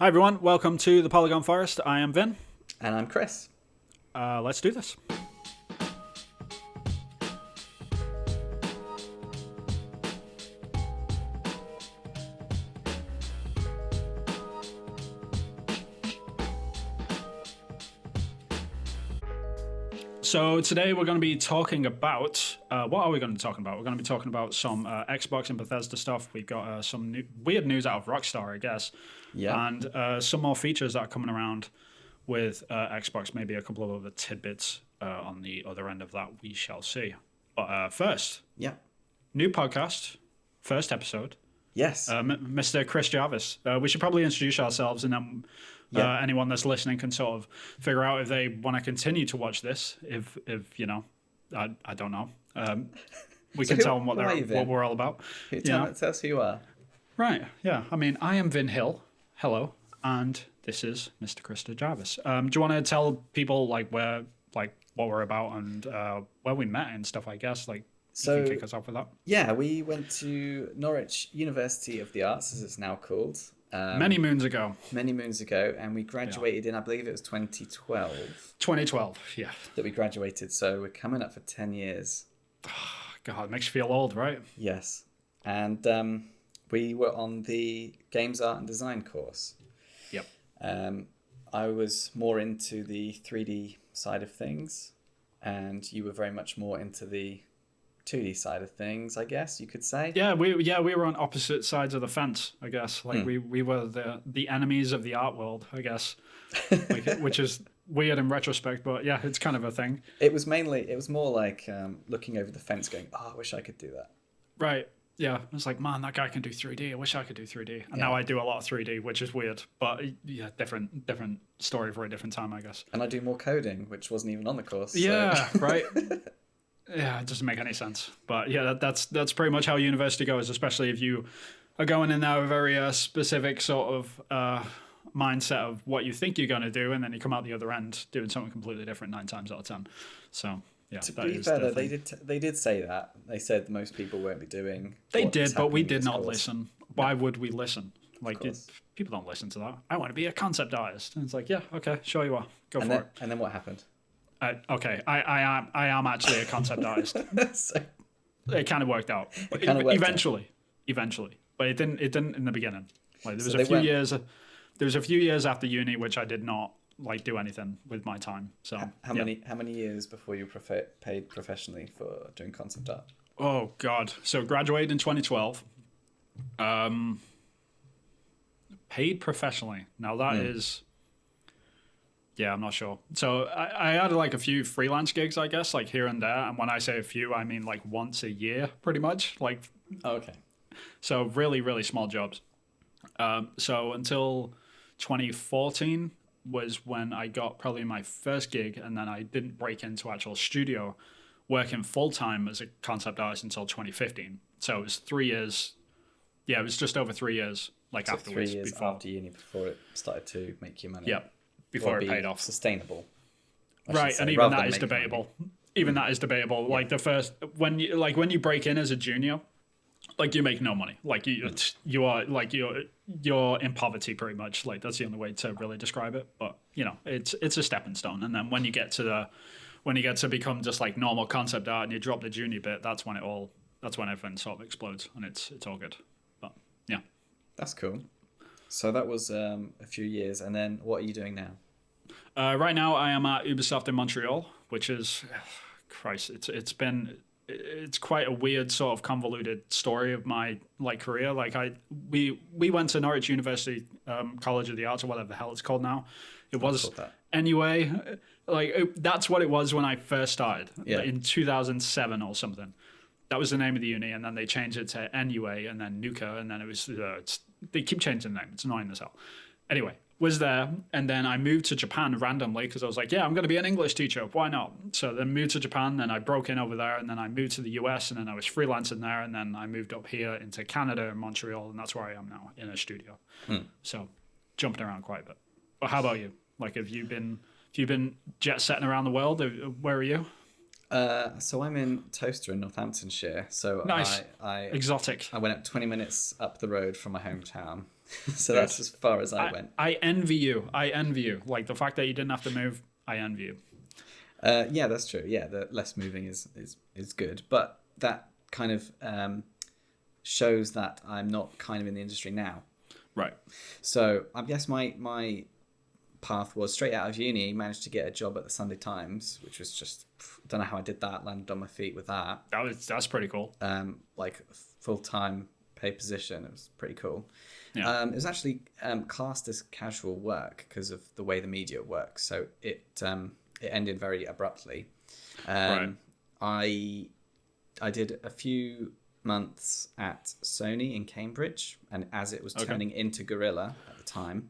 Hi everyone, welcome to the Polygon Forest. I am Vin. And I'm Chris. Let's do this. So today we're going to be talking about, what are we going to be talking about? We're going to be talking about some Xbox and Bethesda stuff. We've got some weird news out of Rockstar, I guess. Yeah. And some more features that are coming around with Xbox, maybe a couple of other tidbits on the other end of that, we shall see. But first, Yeah. new podcast, first episode. Yes. Mr. Chris Jarvis. We should probably introduce ourselves, and then anyone that's listening can sort of figure out if they want to continue to watch this. If you know, I don't know. We can tell them what we're all about. Tell us who you are. Right. Yeah. I mean, I am Vin Hill. Hello, and this is Mr. Chris Jarvis. Do you want to tell people what we're about and where we met and stuff? I guess So, you can kick us off with that. Yeah, we went to Norwich University of the Arts, as it's now called. Many moons ago. And we graduated in, I believe it was 2012. 2012, yeah. That we graduated, so we're coming up for 10 years. God, it makes you feel old, right? Yes. And we were on the Games Art and Design course. Yep. I was more into the 3D side of things, and you were very much more into the 2D side of things, I guess you could say. Yeah, we were on opposite sides of the fence, I guess. We were the enemies of the art world, I guess. Which is weird in retrospect, but yeah, it's kind of a thing. It was more like looking over the fence going, I wish I could do that. Right. Yeah. It's like, man, that guy can do 3D. I wish I could do 3D. And now I do a lot of 3D, which is weird. But yeah, different story for a different time, I guess. And I do more coding, which wasn't even on the course. Yeah, so. Right. Yeah, it doesn't make any sense. But yeah, that's pretty much how university goes, especially if you are going in there with a very specific sort of mindset of what you think you're going to do, and then you come out the other end doing something completely different 9 times out of 10. So yeah, to be fair, though, they did say that. They said most people won't be doing. They did, but we did not listen. Why would we listen? People don't listen to that. I want to be a concept artist, and it's like, yeah, okay, sure you are. Go for it. And then what happened? Okay, I am actually a concept artist. So, it kind of worked out. Eventually, but it didn't in the beginning. There was a few years after uni which I did not do anything with my time. So how many years before you paid professionally for doing concept art? Oh God! So graduated in 2012. Paid professionally. Now that is. Yeah, I'm not sure. So I had a few freelance gigs, I guess, here and there. And when I say a few, I mean once a year, pretty much. Okay. So really, really small jobs. So until 2014 was when I got probably my first gig, and then I didn't break into actual studio working full-time as a concept artist until 2015. So it was 3 years. Yeah, it was just over 3 years, afterwards. 3 years after uni before it started to make you money. Yeah. Before it paid off. Sustainable. Right, and even that is debatable. Even that is debatable. Yeah. The first when you break in as a junior, you make no money. You are you're in poverty pretty much. That's the only way to really describe it. But it's a stepping stone. And then when you get to become just normal concept art and you drop the junior bit, that's when everything sort of explodes, and it's all good. But yeah. That's cool. So that was a few years, and then what are you doing now? Right now, I am at Ubisoft in Montreal, which is, Christ, it's quite a weird sort of convoluted story of my career. We went to Norwich University College of the Arts, or whatever the hell it's called now. It was anyway. That's what it was when I first started in 2007 or something. That was the name of the uni, and then they changed it to NUA, and then NUCA, and then it was. They keep changing the name. It's annoying as hell. Anyway, was there, and then I moved to Japan randomly because I was like, yeah, I'm going to be an English teacher. Why not? So then moved to Japan, then I broke in over there, and then I moved to the US, and then I was freelancing there, and then I moved up here into Canada and Montreal, and that's where I am now, in a studio. So jumping around quite a bit. But how about you? Have you been jet setting around the world? Where are you? So I'm in Toaster in Northamptonshire. So nice. Exotic. I went up 20 minutes up the road from my hometown. So that's as far as I went. I envy you. I envy you. Like the fact that you didn't have to move, I envy you. Yeah, that's true. Yeah, the less moving is good, but that kind of shows that I'm not kind of in the industry now. Right. So I guess my path was straight out of uni, managed to get a job at the Sunday Times, which was just, don't know how I did that, landed on my feet with that. That's pretty cool. Like full-time paid position. It was pretty cool. Yeah. It was actually classed as casual work because of the way the media works. So it ended very abruptly. Right. I did a few months at Sony in Cambridge, and as it was turning into Guerrilla at the time,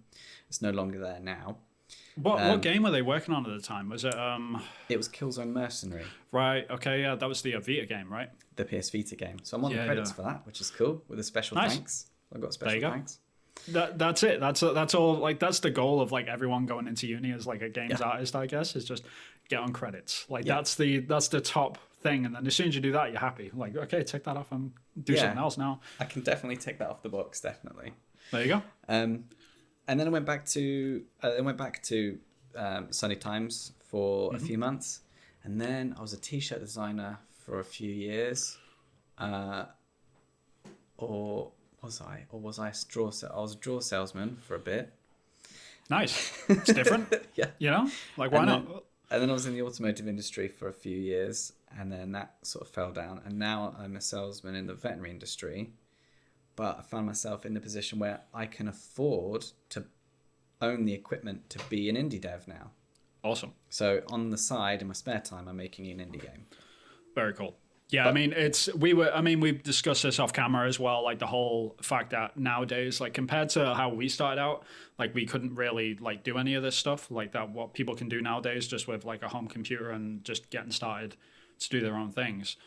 it's no longer there now. What game were they working on at the time? Was it It was Killzone Mercenary. Right, okay, yeah, that was the Vita game, right? The PS Vita game. So I'm on the credits for that, which is cool, with a special thanks. I've got special thanks. That's it. That's all. Like that's the goal of like everyone going into uni as like a games artist, I guess, is just get on credits. Like that's the top thing, and then as soon as you do that, you're happy. Like okay, take that off and do something else now. I can definitely take that off the box. Definitely. There you go. And then I went back to Sunday Times for a few months, and then I was a t-shirt designer for a few years, or was I a straw? I was a straw salesman for a bit. Nice, it's different. Yeah, you know, like why not? And then I was in the automotive industry for a few years, and then that sort of fell down. And now I'm a salesman in the veterinary industry. But I found myself in the position where I can afford to own the equipment to be an indie dev now. Awesome. So on the side, in my spare time, I'm making an indie game. Very cool. Yeah, we've discussed this off camera as well, like the whole fact that nowadays, like compared to how we started out, like we couldn't really like do any of this stuff like that, what people can do nowadays just with like a home computer and just getting started to do their own things.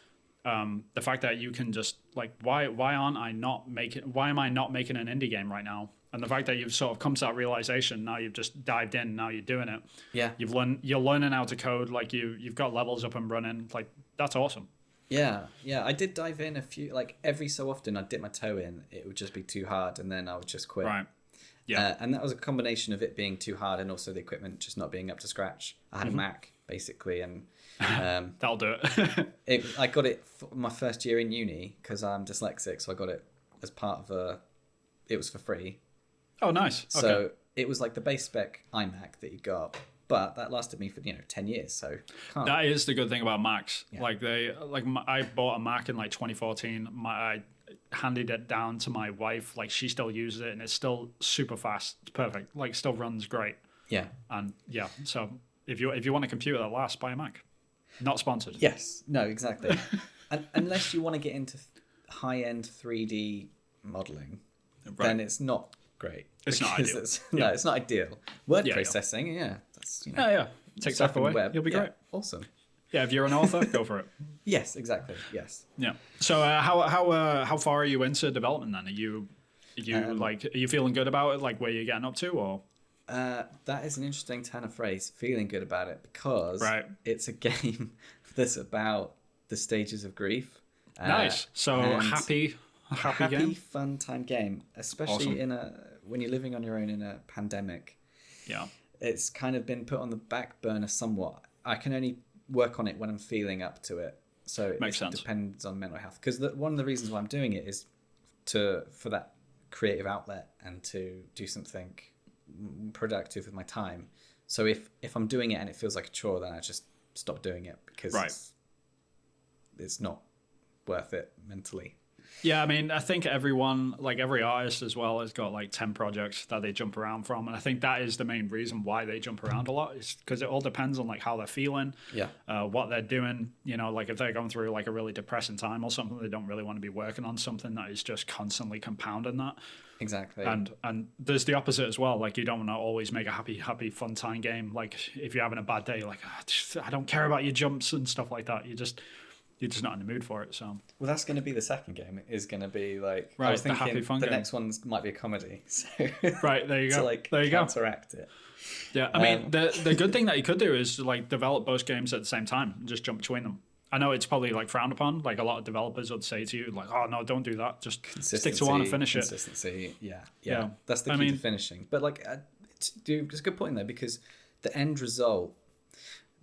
The fact that you can just like why am I not making an indie game right now, and the fact that you've sort of come to that realization, now you've just dived in, now you're doing it, you're learning how to code, like you've got levels up and running, like that's awesome. Yeah I did dive in a few, like every so often I'd dip my toe in, it would just be too hard and then I would just quit. Right. Yeah. And that was a combination of it being too hard and also the equipment just not being up to scratch. I had a Mac basically, and that'll do it. I got it for my first year in uni because I'm dyslexic, so I got it as part of it was for free. Oh, nice. So it was like the base spec iMac that you got, but that lasted me for 10 years. So that is the good thing about Macs. Yeah. I bought a Mac in like 2014. I handed it down to my wife. Like she still uses it, and it's still super fast. It's perfect. Like still runs great. Yeah. And yeah, so if you want a computer that lasts, buy a Mac. Not sponsored. Yes. No. Exactly. And unless you want to get into high-end 3D modeling, then it's not great. It's not ideal. No, it's not ideal. Word processing, that's take that away. Web. You'll be great. Awesome. Yeah, if you're an author, go for it. Yes, exactly. Yes. Yeah. So how far are you into development then? Are you feeling good about it? Like where you're getting up to, or? That is an interesting turn of phrase. Feeling good about it because it's a game that's about the stages of grief. Nice. So happy game? Fun time game, especially when you're living on your own in a pandemic. Yeah, it's kind of been put on the back burner somewhat. I can only work on it when I'm feeling up to it, so it depends on mental health. Because one of the reasons why I'm doing it is for that creative outlet and to do something productive with my time. So if I'm doing it and it feels like a chore, then I just stop doing it because it's not worth it mentally. Yeah, I mean, I think everyone, like every artist as well, has got like 10 projects that they jump around from. And I think that is the main reason why they jump around a lot, is because it all depends on like how they're feeling, what they're doing. Like if they're going through like a really depressing time or something, they don't really want to be working on something that is just constantly compounding that. Exactly. And there's the opposite as well. Like you don't want to always make a happy, fun time game. Like if you're having a bad day, like I don't care about your jumps and stuff like that. You're just not in the mood for it. So well, that's going to be the second game. It is going to be like I was thinking the happy fun the game. Next one might be a comedy. So right, there you go. There you counteract it. Yeah, I mean the good thing that you could do is like develop both games at the same time and just jump between them. I know it's probably like frowned upon. Like a lot of developers would say to you, like, "Oh no, don't do that. Just stick to one and finish it." Consistency, yeah. That's the key to finishing. But like, it's a good point there, because the end result,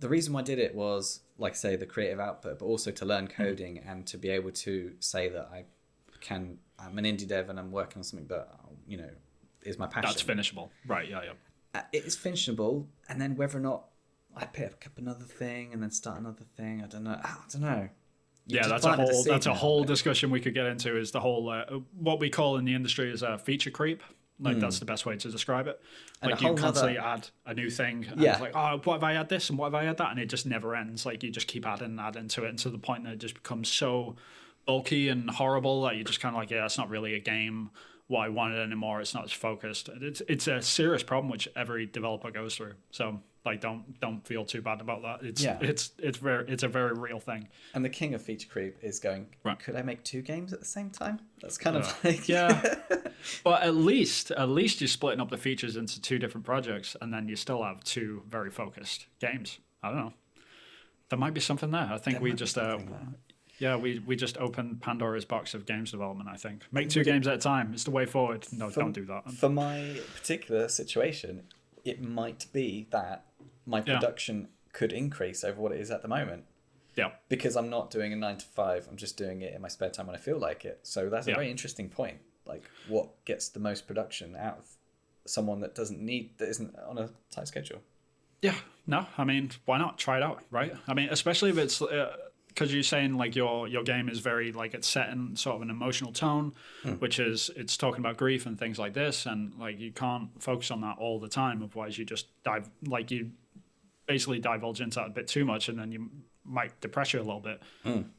the reason why I did it was, like, say, the creative output, but also to learn coding and to be able to say that I'm an indie dev and I'm working on something that, you know, is my passion. That's finishable, right? Yeah. It is finishable, and then whether or not I pick up another thing and then start another thing, I don't know. That's a whole discussion we could get into. Is the whole what we call in the industry is feature creep. Like that's the best way to describe it. Like you constantly add a new thing. And it's like, oh, what if I add this and what if I add that? And it just never ends. Like you just keep adding to it, and to the point that it just becomes so bulky and horrible that you're just kind of like, yeah, it's not really a game what I wanted anymore. It's not as focused. It's a serious problem which every developer goes through. So like, don't feel too bad about that. It's a very real thing. And the king of feature creep is going, right, could I make 2 games at the same time? That's kind of like But at least you're splitting up the features into 2 different projects, and then you still have 2 very focused games. I don't know. There might be something there. I think we just we just opened Pandora's box of games development, I think. Make 2 games at a time. It's the way forward. No, don't do that. For my particular situation, it might be that my production could increase over what it is at the moment. Yeah. Because I'm not doing a 9 to 5. I'm just doing it in my spare time when I feel like it. So that's a very interesting point. Like, what gets the most production out of someone that isn't on a tight schedule? Yeah. No, I mean, why not? Try it out, right? I mean, especially if it's because you're saying like your game is very like it's set in sort of an emotional tone, which is it's talking about grief and things like this, and like you can't focus on that all the time, otherwise you just you basically divulge into that a bit too much, and then you might depress you a little bit.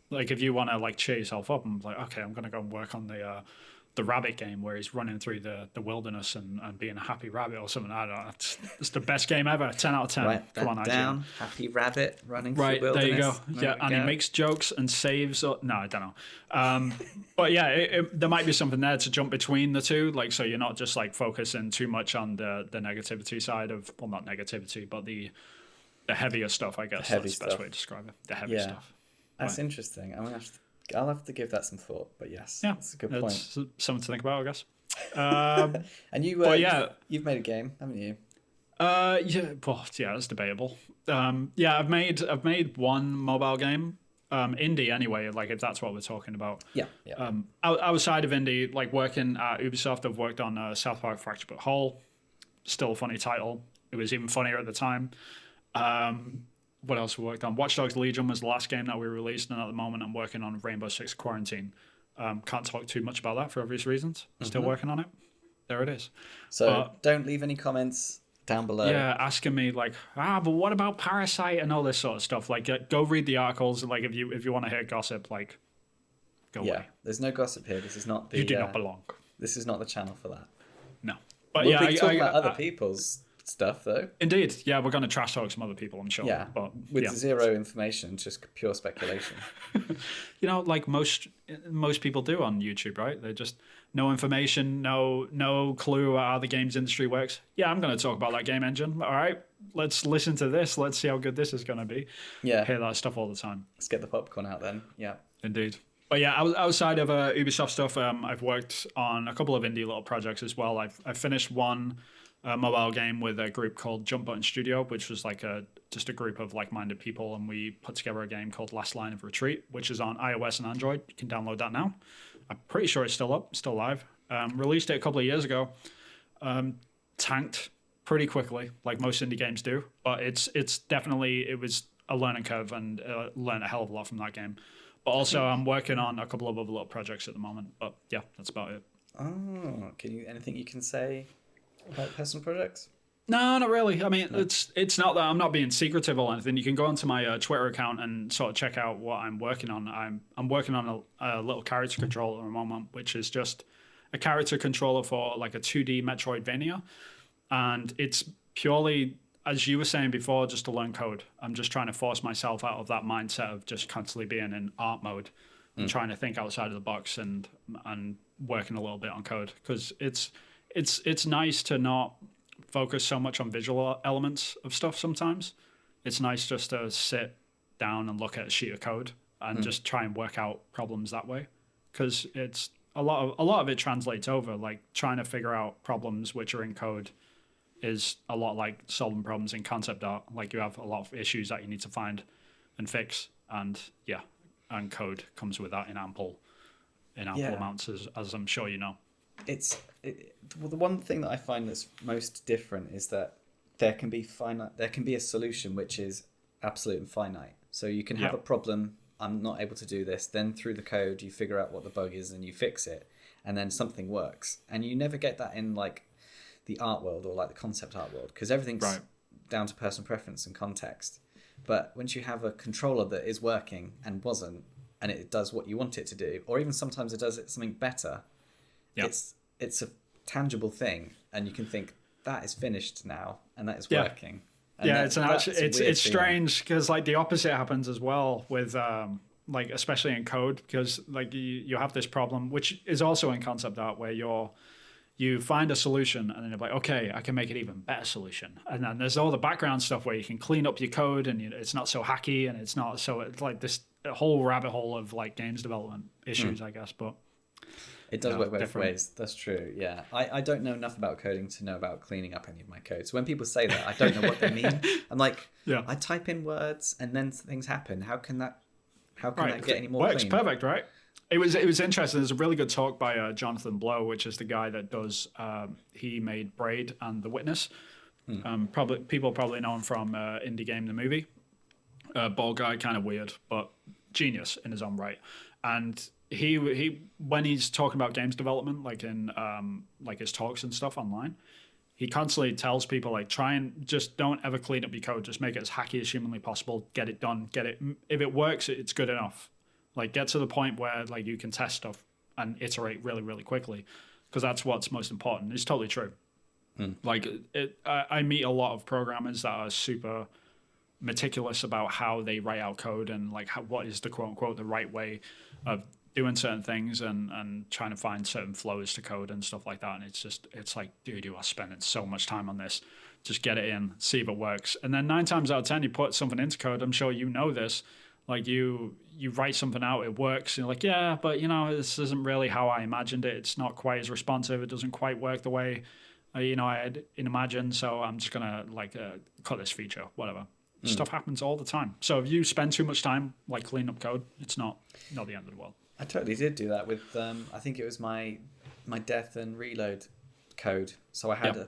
Like if you want to like cheer yourself up and like, okay, I'm gonna go and work on the rabbit game where he's running through the wilderness and being a happy rabbit or something. I don't know. It's the best game ever. 10 out of 10. Write that Come on, down. IGN. Happy rabbit running through wilderness. There you go. And he makes jokes and saves. No, I don't know. But yeah, there might be something there to jump between the 2. Like, so you're not just like focusing too much on the negativity side of, well, not negativity, but the heavier stuff, I guess. That's the best way to describe it. The heavy stuff. That's interesting. I'll have to give that some thought, but yes, that's a good point. Something to think about, I guess. And you've made a game, haven't you? It's debatable. I've made one mobile game, indie anyway. Like if that's what we're talking about. Yeah. Outside of indie, like working at Ubisoft, I've worked on South Park: Fractured But Whole. Still a funny title. It was even funnier at the time. What else we worked on? Watch Dogs Legion was the last game that we released, and at the moment I'm working on Rainbow Six Quarantine. Can't talk too much about that for obvious reasons. Still working on it. There it is. So don't leave any comments down below. Yeah, asking me like, but what about Parasite and all this sort of stuff? Like, go read the articles. Like, if you want to hear gossip, like, go away. There's no gossip here. This is not the. You do not belong. This is not the channel for that. No, but we'll be talking about other people's stuff though. Indeed, yeah, we're going to trash talk some other people, I'm sure. Yeah, but with zero information, just pure speculation. Like most people do on YouTube, right? They just no information, no clue how the games industry works. Yeah, I'm going to talk about that game engine. All right, let's listen to this. Let's see how good this is going to be. Yeah, hear that stuff all the time. Let's get the popcorn out then. Yeah, indeed. But yeah, outside of Ubisoft stuff, I've worked on a couple of indie little projects as well. I've finished one mobile game with a group called Jump Button Studio, which was like just a group of like-minded people, and we put together a game called Last Line of Retreat, which is on iOS and Android. You can download that now. I'm pretty sure it's still up, still live. Released it a couple of years ago. Tanked pretty quickly, like most indie games do, but it's definitely, it was a learning curve, and learned a hell of a lot from that game. But also, I'm working on a couple of other little projects at the moment. But yeah, that's about it. Oh, anything you can say about personal projects? No, not really. I mean, it's not that I'm not being secretive or anything. You can go onto my Twitter account and sort of check out what I'm working on. I'm working on a little character controller at the moment, which is just a character controller for like a 2D Metroidvania, and it's purely, as you were saying before, just to learn code. I'm just trying to force myself out of that mindset of just constantly being in art mode and trying to think outside of the box and working a little bit on code, because it's nice to not focus so much on visual elements of stuff sometimes. It's nice just to sit down and look at a sheet of code and just try and work out problems that way, because it's a lot of it translates over. Like trying to figure out problems which are in code is a lot like solving problems in concept art. Like you have a lot of issues that you need to find and fix, and code comes with that in ample amounts, as I'm sure you know. Well, the one thing that I find that's most different is that there can be a solution which is absolute and finite. So you can have a problem, I'm not able to do this, then through the code you figure out what the bug is and you fix it, and then something works. And you never get that in like the art world or like the concept art world, because everything's down to personal preference and context. But once you have a controller that is working and wasn't, and it does what you want it to do, or even sometimes it does something better, it's a tangible thing, and you can think that is finished now and that is working. And it's strange, because like the opposite happens as well with like especially in code, because like you have this problem which is also in concept art where you find a solution and then you're like, okay, I can make an even better solution. And then there's all the background stuff where you can clean up your code and it's not so hacky, and it's like this whole rabbit hole of like games development issues, I guess. But it does work both ways. That's true. Yeah. I don't know enough about coding to know about cleaning up any of my code. So when people say that, I don't know what they mean. I'm like, I type in words and then things happen. How can that get any more works clean? Perfect, right? It was interesting. There's a really good talk by Jonathan Blow, which is the guy that does. He made Braid and The Witness. People probably know him from Indie Game the Movie. Bald guy, kind of weird, but genius in his own right. And he when he's talking about games development, like in like his talks and stuff online, he constantly tells people like, try and just don't ever clean up your code. Just make it as hacky as humanly possible. Get it done. If it works, it's good enough. Like get to the point where like you can test stuff and iterate really, really quickly, because that's what's most important. It's totally true. Like I meet a lot of programmers that are super meticulous about how they write out code and like what is the quote unquote the right way of doing certain things and trying to find certain flows to code and stuff like that. And it's like, dude, you are spending so much time on this. Just get it in, see if it works. And then 9 times out of 10, you put something into code. I'm sure you know this. Like you write something out, it works. You're like, yeah, but this isn't really how I imagined it. It's not quite as responsive. It doesn't quite work the way, I had imagined. So I'm just gonna cut this feature, whatever. Stuff happens all the time. So if you spend too much time like cleaning up code, it's not the end of the world. I totally did do that with I think it was my death and reload code. So I had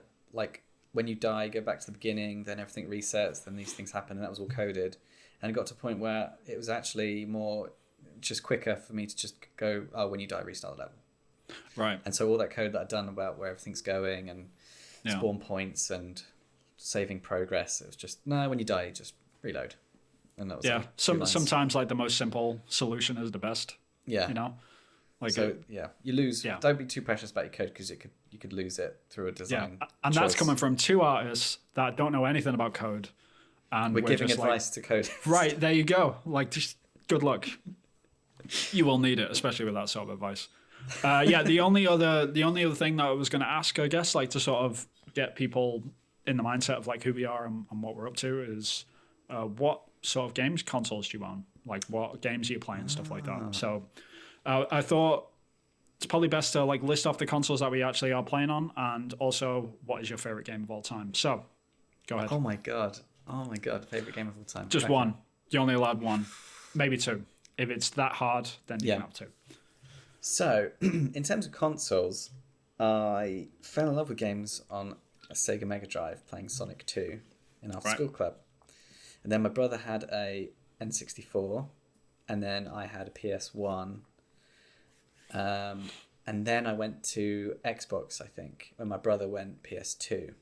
when you die, go back to the beginning, then everything resets, then these things happen, and that was all coded. And it got to a point where it was actually more just quicker for me to just go, when you die, restart the level. Right. And so all that code that I'd done about where everything's going and spawn points and saving progress, it was just, no, when you die, just reload. And that was sometimes like the most simple solution is the best. Yeah. You lose. Yeah. Don't be too precious about your code, because you could lose it through a design. Yeah. And that's coming from 2 artists that don't know anything about code. And we're giving advice to coders. Right, there you go. Like, just good luck. You will need it, especially with that sort of advice. The only other thing that I was going to ask, I guess, like to sort of get people in the mindset of like who we are and what we're up to is what sort of games consoles do you own? Like what games are you playing, stuff like that. So I thought it's probably best to like list off the consoles that we actually are playing on, and also what is your favorite game of all time. So go ahead. Oh my god, favorite game of all time. Just one. You're only allowed one, maybe 2. If it's that hard, then you can have 2. So in terms of consoles, I fell in love with games on a Sega Mega Drive, playing Sonic 2 in our school club. And then my brother had a N64, and then I had a PS1. And then I went to Xbox, I think, when my brother went PS2.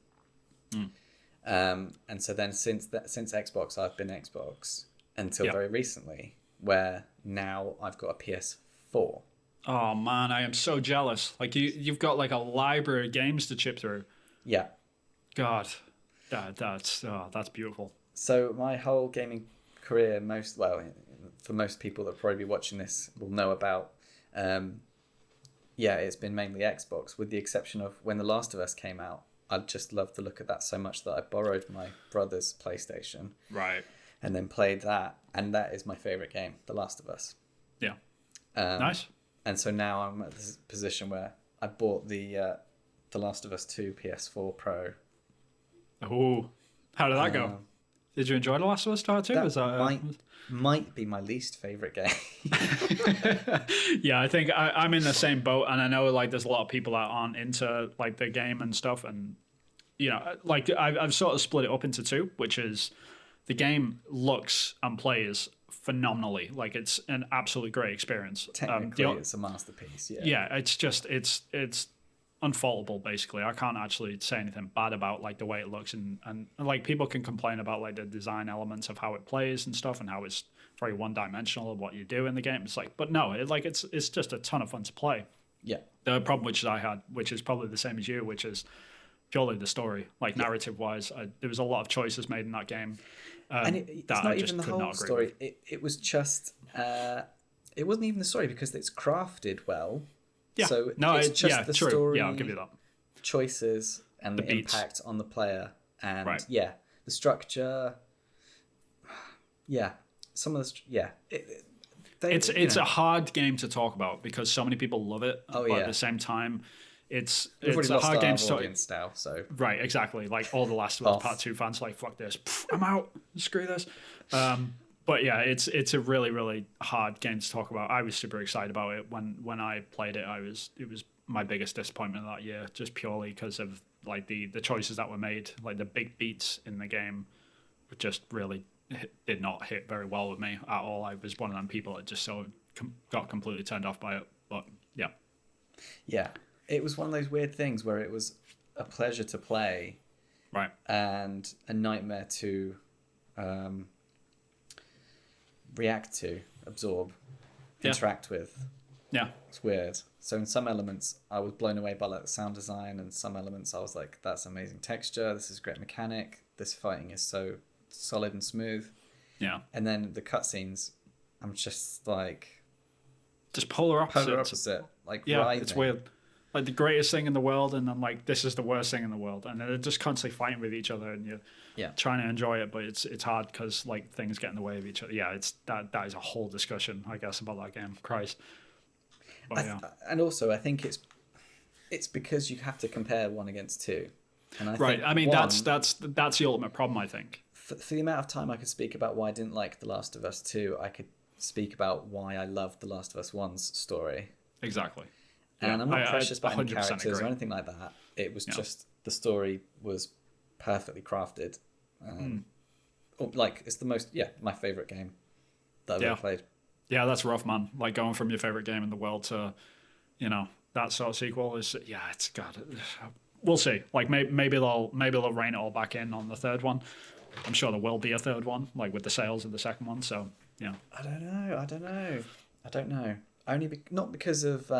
And so then since Xbox, I've been Xbox until very recently, where now I've got a PS4. Oh man, I am so jealous. Like you've got like a library of games to chip through. Yeah. God, that's beautiful. So my whole gaming career, for most people that probably be watching this will know about, it's been mainly Xbox, with the exception of when The Last of Us came out. I just loved the look of that so much that I borrowed my brother's PlayStation. Right. and then played that, and that is my favorite game, The Last of Us. Yeah. Nice. And so now I'm at this position where I bought the Last of Us 2 PS4 Pro. Oh, how did that go? Did you enjoy The Last of Us Part 2? That might be my least favorite game. Yeah, I think I'm in the same boat, and I know like there's a lot of people that aren't into like the game and stuff, and you know, like I've sort of split it up into two, which is the game looks and plays phenomenally. Like it's an absolutely great experience. Technically, it's a masterpiece. Yeah. Yeah, it's just it's unfaultable basically. I can't actually say anything bad about like the way it looks, and like people can complain about like the design elements of how it plays and stuff, and how it's very one-dimensional of what you do in the game. It's like, but no, it's just a ton of fun to play. Yeah. The problem which I had, which is probably the same as you, which is purely the story. Like narrative wise, there was a lot of choices made in that game. And it's not even the whole story. It was just it wasn't even the story, because it's crafted well. Yeah. So it's just the true. story. Yeah, I'll give you that. Choices and the impact on the player, and the structure. Yeah, some of the it's a hard game to talk about because so many people love it. But at the same time, it's a hard game to talk now. So right, exactly. Like all the Last of Us Part 2 fans, are like fuck this, I'm out, screw this. But yeah, it's a really, really hard game to talk about. I was super excited about it when I played it. It was my biggest disappointment of that year, just purely because of like the choices that were made. Like the big beats in the game just really did not hit very well with me at all. I was one of them people that just got completely turned off by it. But yeah, it was one of those weird things where it was a pleasure to play, right, and a nightmare to react to, absorb, interact with. Yeah, it's weird. So in some elements I was blown away by like the sound design, and some elements I was like, that's amazing texture, this is great mechanic, this fighting is so solid and smooth. Yeah. And then the cutscenes, I'm just like just polar opposite. Like, yeah, it's weird. Like the greatest thing in the world, and then like this is the worst thing in the world, and they're just constantly fighting with each other, and you're trying to enjoy it, but it's hard because like things get in the way of each other. Yeah, it's that is a whole discussion, I guess, about that game. Christ. But, and also I think it's because you have to compare one against two, and I mean that's the ultimate problem. I think for the amount of time I could speak about why I didn't like The Last of Us 2, I could speak about why I loved The Last of Us 1's story. Exactly. And I'm not precious about any characters or anything like that. It was just the story was perfectly crafted. Like it's the most my favorite game that I've ever played. Yeah, that's rough, man. Like going from your favorite game in the world to, that sort of sequel is it's God. We'll see. Like maybe they'll rein it all back in on the third one. I'm sure there will be a third one, like with the sales of the second one. So yeah. I don't know. Only not because of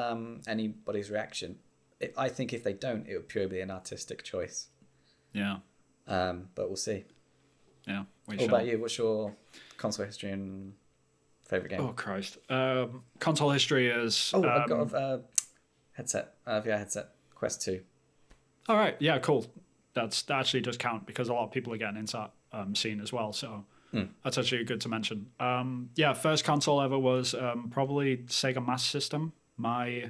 anybody's reaction. I think if they don't, it would purely be an artistic choice. Yeah. But we'll see. Yeah. What about you? What's your console history and favorite game? Oh Christ. Console history is. I've got a headset. VR headset. Quest 2. All right. Yeah. Cool. That actually does count because a lot of people are getting into that scene as well. So. That's actually good to mention. First console ever was probably Sega Master System. My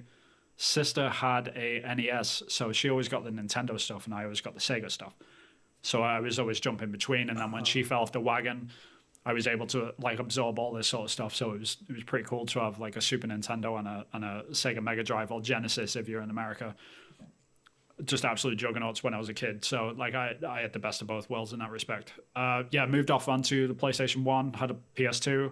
sister had a NES, so she always got the Nintendo stuff, and I always got the Sega stuff. So I was always jumping between, and then when she fell off the wagon, I was able to like absorb all this sort of stuff. So it was pretty cool to have like a Super Nintendo and a Sega Mega Drive, or Genesis if you're in America. Just absolute juggernauts when I was a kid. So like I had the best of both worlds in that respect. Moved off onto the PlayStation 1, had a PS2,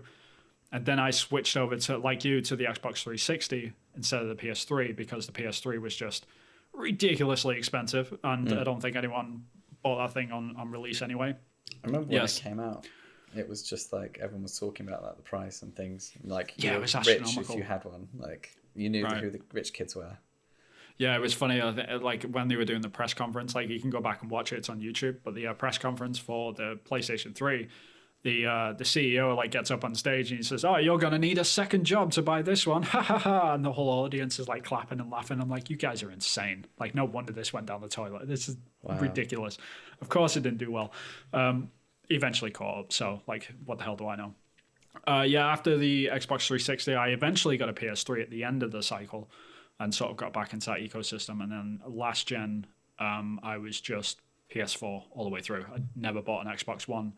and then I switched over to, like you, to the Xbox 360 instead of the PS3 because the PS3 was just ridiculously expensive, and I don't think anyone bought that thing on release anyway. I remember when it came out. It was just like everyone was talking about like the price and things. Like it was rich if you had one. Like you knew who the rich kids were. Yeah, it was funny. Like when they were doing the press conference, like you can go back and watch it. It's on YouTube. But the press conference for the PlayStation 3, the CEO like gets up on stage and he says, "Oh, you're gonna need a second job to buy this one." Ha ha ha! And the whole audience is like clapping and laughing. I'm like, you guys are insane. Like, no wonder this went down the toilet. This is ridiculous. Of course, it didn't do well. eventually caught up. So like, what the hell do I know? Yeah, after the Xbox 360, I eventually got a PS3 at the end of the cycle, and sort of got back into that ecosystem. And then last gen, I was just PS4 all the way through. I never bought an Xbox One,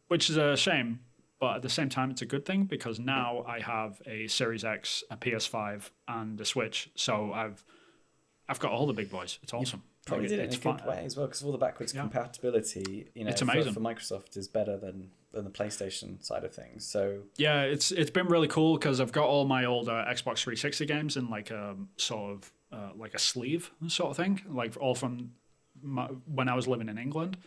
which is a shame. But at the same time, it's a good thing because now I have a Series X, a PS5, and a Switch. So I've got all the big boys. It's awesome. Probably did it in a good way as well because all the backwards compatibility, it's amazing. For Microsoft is better than the PlayStation side of things. So yeah, it's been really cool because I've got all my older Xbox 360 games in like a sort of like a sleeve sort of thing, like all from when I was living in England.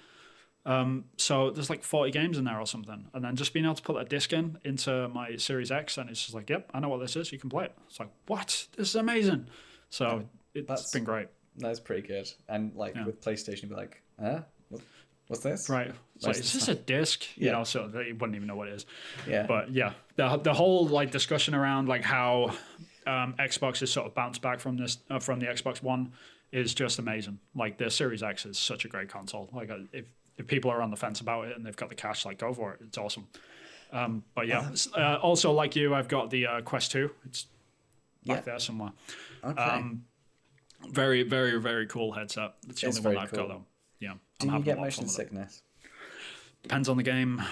So there's like 40 games in there or something, and then just being able to put a disc into my Series X, and it's just like, yep, I know what this is. You can play it. It's like, what? This is amazing. So it's been great. That's pretty good. And like with PlayStation, you'd be like, what's this? Right. It's like, is this a disc? You know, so they wouldn't even know what it is. Yeah. But yeah, the whole like discussion around like how Xbox has sort of bounced back from this from the Xbox One is just amazing. Like the Series X is such a great console. Like if people are on the fence about it and they've got the cash, like go for it. It's awesome. But yeah, also like you, I've got the Quest 2. It's back there somewhere. Okay. Very, very, very cool headset. It's the only one I've got though. Yeah. Do you get motion sickness? Depends on the game.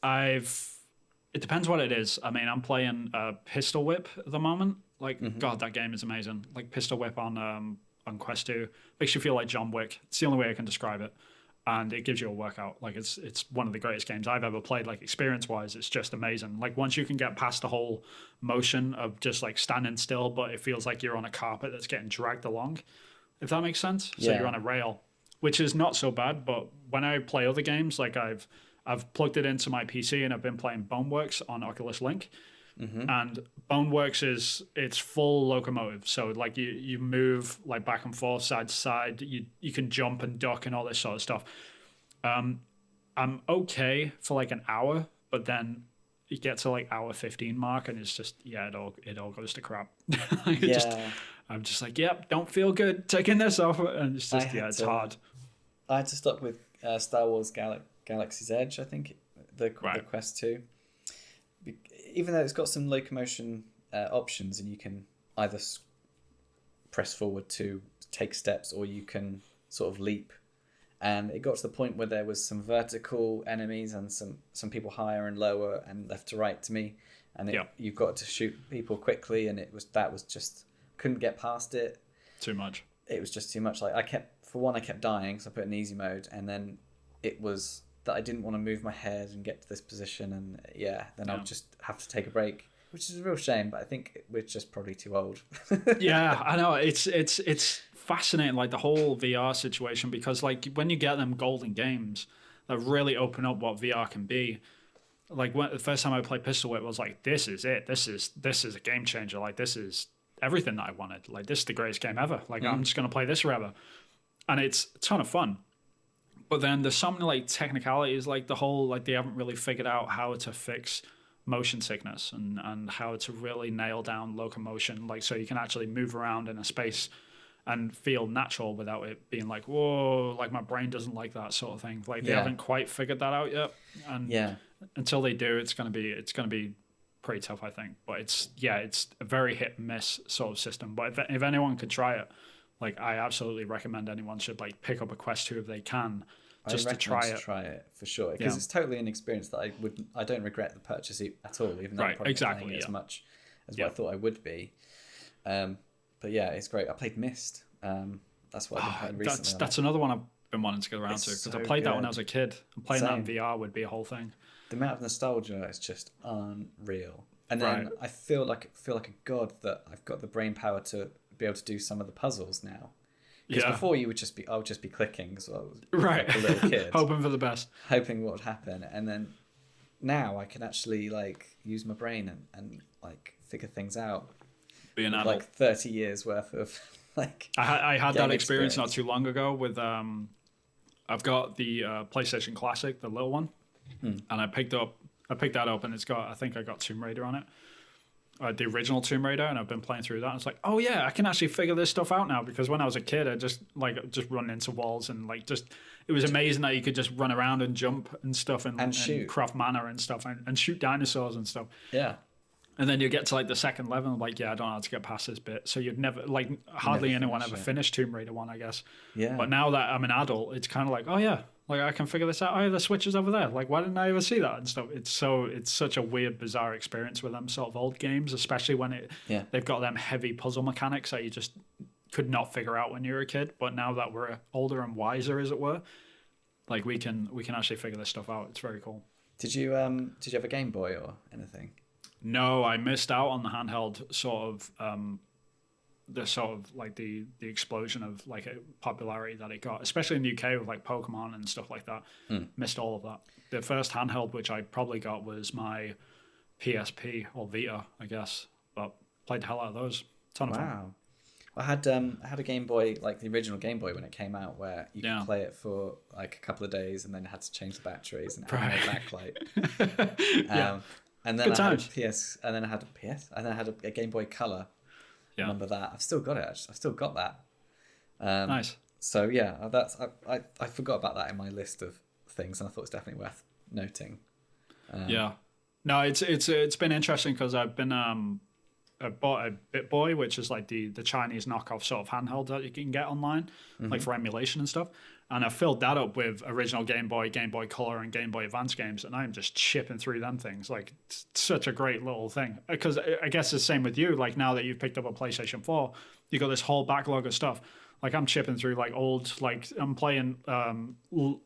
It depends what it is. I mean, I'm playing Pistol Whip at the moment. Like, God, that game is amazing. Like Pistol Whip on Quest 2 makes you feel like John Wick. It's the only way I can describe it, and it gives you a workout. Like it's one of the greatest games I've ever played. Like experience wise, it's just amazing. Like once you can get past the whole motion of just like standing still, but it feels like you're on a carpet that's getting dragged along. If that makes sense. So you're on a rail, which is not so bad. But when I play other games, like I've plugged it into my PC and I've been playing Boneworks on Oculus Link. And Boneworks it's full locomotive. So like you move like back and forth, side to side. You can jump and duck and all this sort of stuff. I'm okay for like an hour, but then you get to like hour 15 mark and it's just it all goes to crap. I'm just like, yep, don't feel good taking this off, and it's just it's hard. I had to stop with Star Wars Galaxy's Edge. I think the Quest 2. Even though it's got some locomotion options, and you can either press forward to take steps, or you can sort of leap. And it got to the point where there was some vertical enemies and some people higher and lower and left to right to me, and you've got to shoot people quickly, and that was just couldn't get past it. Too much. It was just too much. Like I kept dying, so I put it in easy mode, and then it was that I didn't want to move my head and get to this position, and then I'll just have to take a break, which is a real shame, but I think we're just probably too old. Yeah, I know. It's fascinating, like the whole VR situation, because like when you get them golden games that really open up what VR can be. Like the first time I played Pistol Whip, I was like, this is it. This is a game changer. Like this is everything that I wanted. Like this is the greatest game ever. Like I'm just going to play this forever. And it's a ton of fun. But then there's something like technicalities, like the whole, like they haven't really figured out how to fix motion sickness and how to really nail down locomotion, like so you can actually move around in a space and feel natural without it being like, whoa, like my brain doesn't like that sort of thing. Like they haven't quite figured that out yet. And until they do, it's gonna be pretty tough, I think. But it's a very hit and miss sort of system. But if anyone could try it, like I absolutely recommend anyone should like pick up a Quest 2 if they can. Just to try it. Try it for sure, because it's totally an experience that I don't regret the purchase at all, even though I'm probably not playing it as much as what I thought I would be. But yeah, it's great. I played Myst. That's what I've been playing recently. That's another one I've been wanting to get around to, because I played that when I was a kid. And playing that in VR would be a whole thing. The amount of nostalgia is just unreal. And then I feel like a god that I've got the brain power to be able to do some of the puzzles now. Because before I would just be clicking, so I was like a little kid, hoping for the best, hoping what would happen, and then now I can actually like use my brain and like figure things out. Be an adult. Like 30 years worth of like. I had that experience not too long ago with I've got the PlayStation Classic, the little one, and I picked that up, and it's got, I think I got Tomb Raider on it. the original Tomb Raider, and I've been playing through that. And it's like, oh yeah, I can actually figure this stuff out now, because when I was a kid, I just run into walls and it was amazing that you could just run around and jump and stuff and shoot, and craft mana and stuff and shoot dinosaurs and stuff. Yeah. And then you get to like the second level, like, yeah, I don't know how to get past this bit. So you'd never, like, hardly anyone ever finished Tomb Raider 1, I guess. Yeah. But now that I'm an adult, it's kind of like, oh yeah, like I can figure this out. Oh yeah, the switch is over there. Like, why didn't I ever see that and stuff? It's such a weird, bizarre experience with them sort of old games, especially when they've got them heavy puzzle mechanics that you just could not figure out when you were a kid. But now that we're older and wiser, as it were, like we can actually figure this stuff out. It's very cool. Did you have a Game Boy or anything? No, I missed out on the handheld sort of the explosion of like a popularity that it got, especially in the UK with like Pokemon and stuff like that. Missed all of that. The first handheld which I probably got was my PSP or Vita, I guess, but played the hell out of those. Ton of fun. I had a Game Boy, like the original Game Boy when it came out, where you could play it for like a couple of days and then had to change the batteries and add a backlight. And then I had a Game Boy Color. Yeah. Remember that? I've still got it. I've still got that. Nice. So yeah, I forgot about that in my list of things, and I thought it was definitely worth noting. Yeah. No, it's been interesting because I've been I bought a BitBoy, which is like the Chinese knockoff sort of handheld that you can get online, like for emulation and stuff. And I filled that up with original Game Boy Color, and Game Boy Advance games, and I'm just chipping through them things. Like, it's such a great little thing. Because I guess it's the same with you. Like, now that you've picked up a PlayStation 4, you got this whole backlog of stuff. Like, I'm chipping through like old, like I'm playing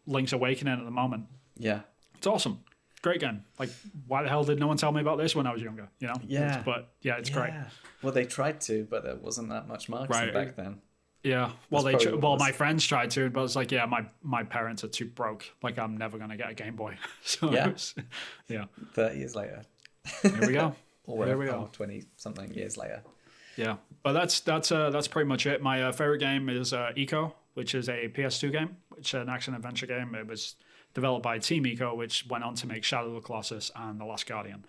Link's Awakening at the moment. Yeah, it's awesome. Great game. Like, why the hell did no one tell me about this when I was younger? You know? Yeah. It's great. Well, they tried to, but there wasn't that much marketing back then. Yeah. Well, my friends tried to, but it's like, yeah, my parents are too broke. Like, I'm never gonna get a Game Boy. So yeah. 30 years later. Here we go. Or here we go. 20 something years later. Yeah, but that's pretty much it. My favorite game is Eco, which is a PS2 game, which is an action adventure game. It was developed by Team Eco, which went on to make Shadow of the Colossus and The Last Guardian.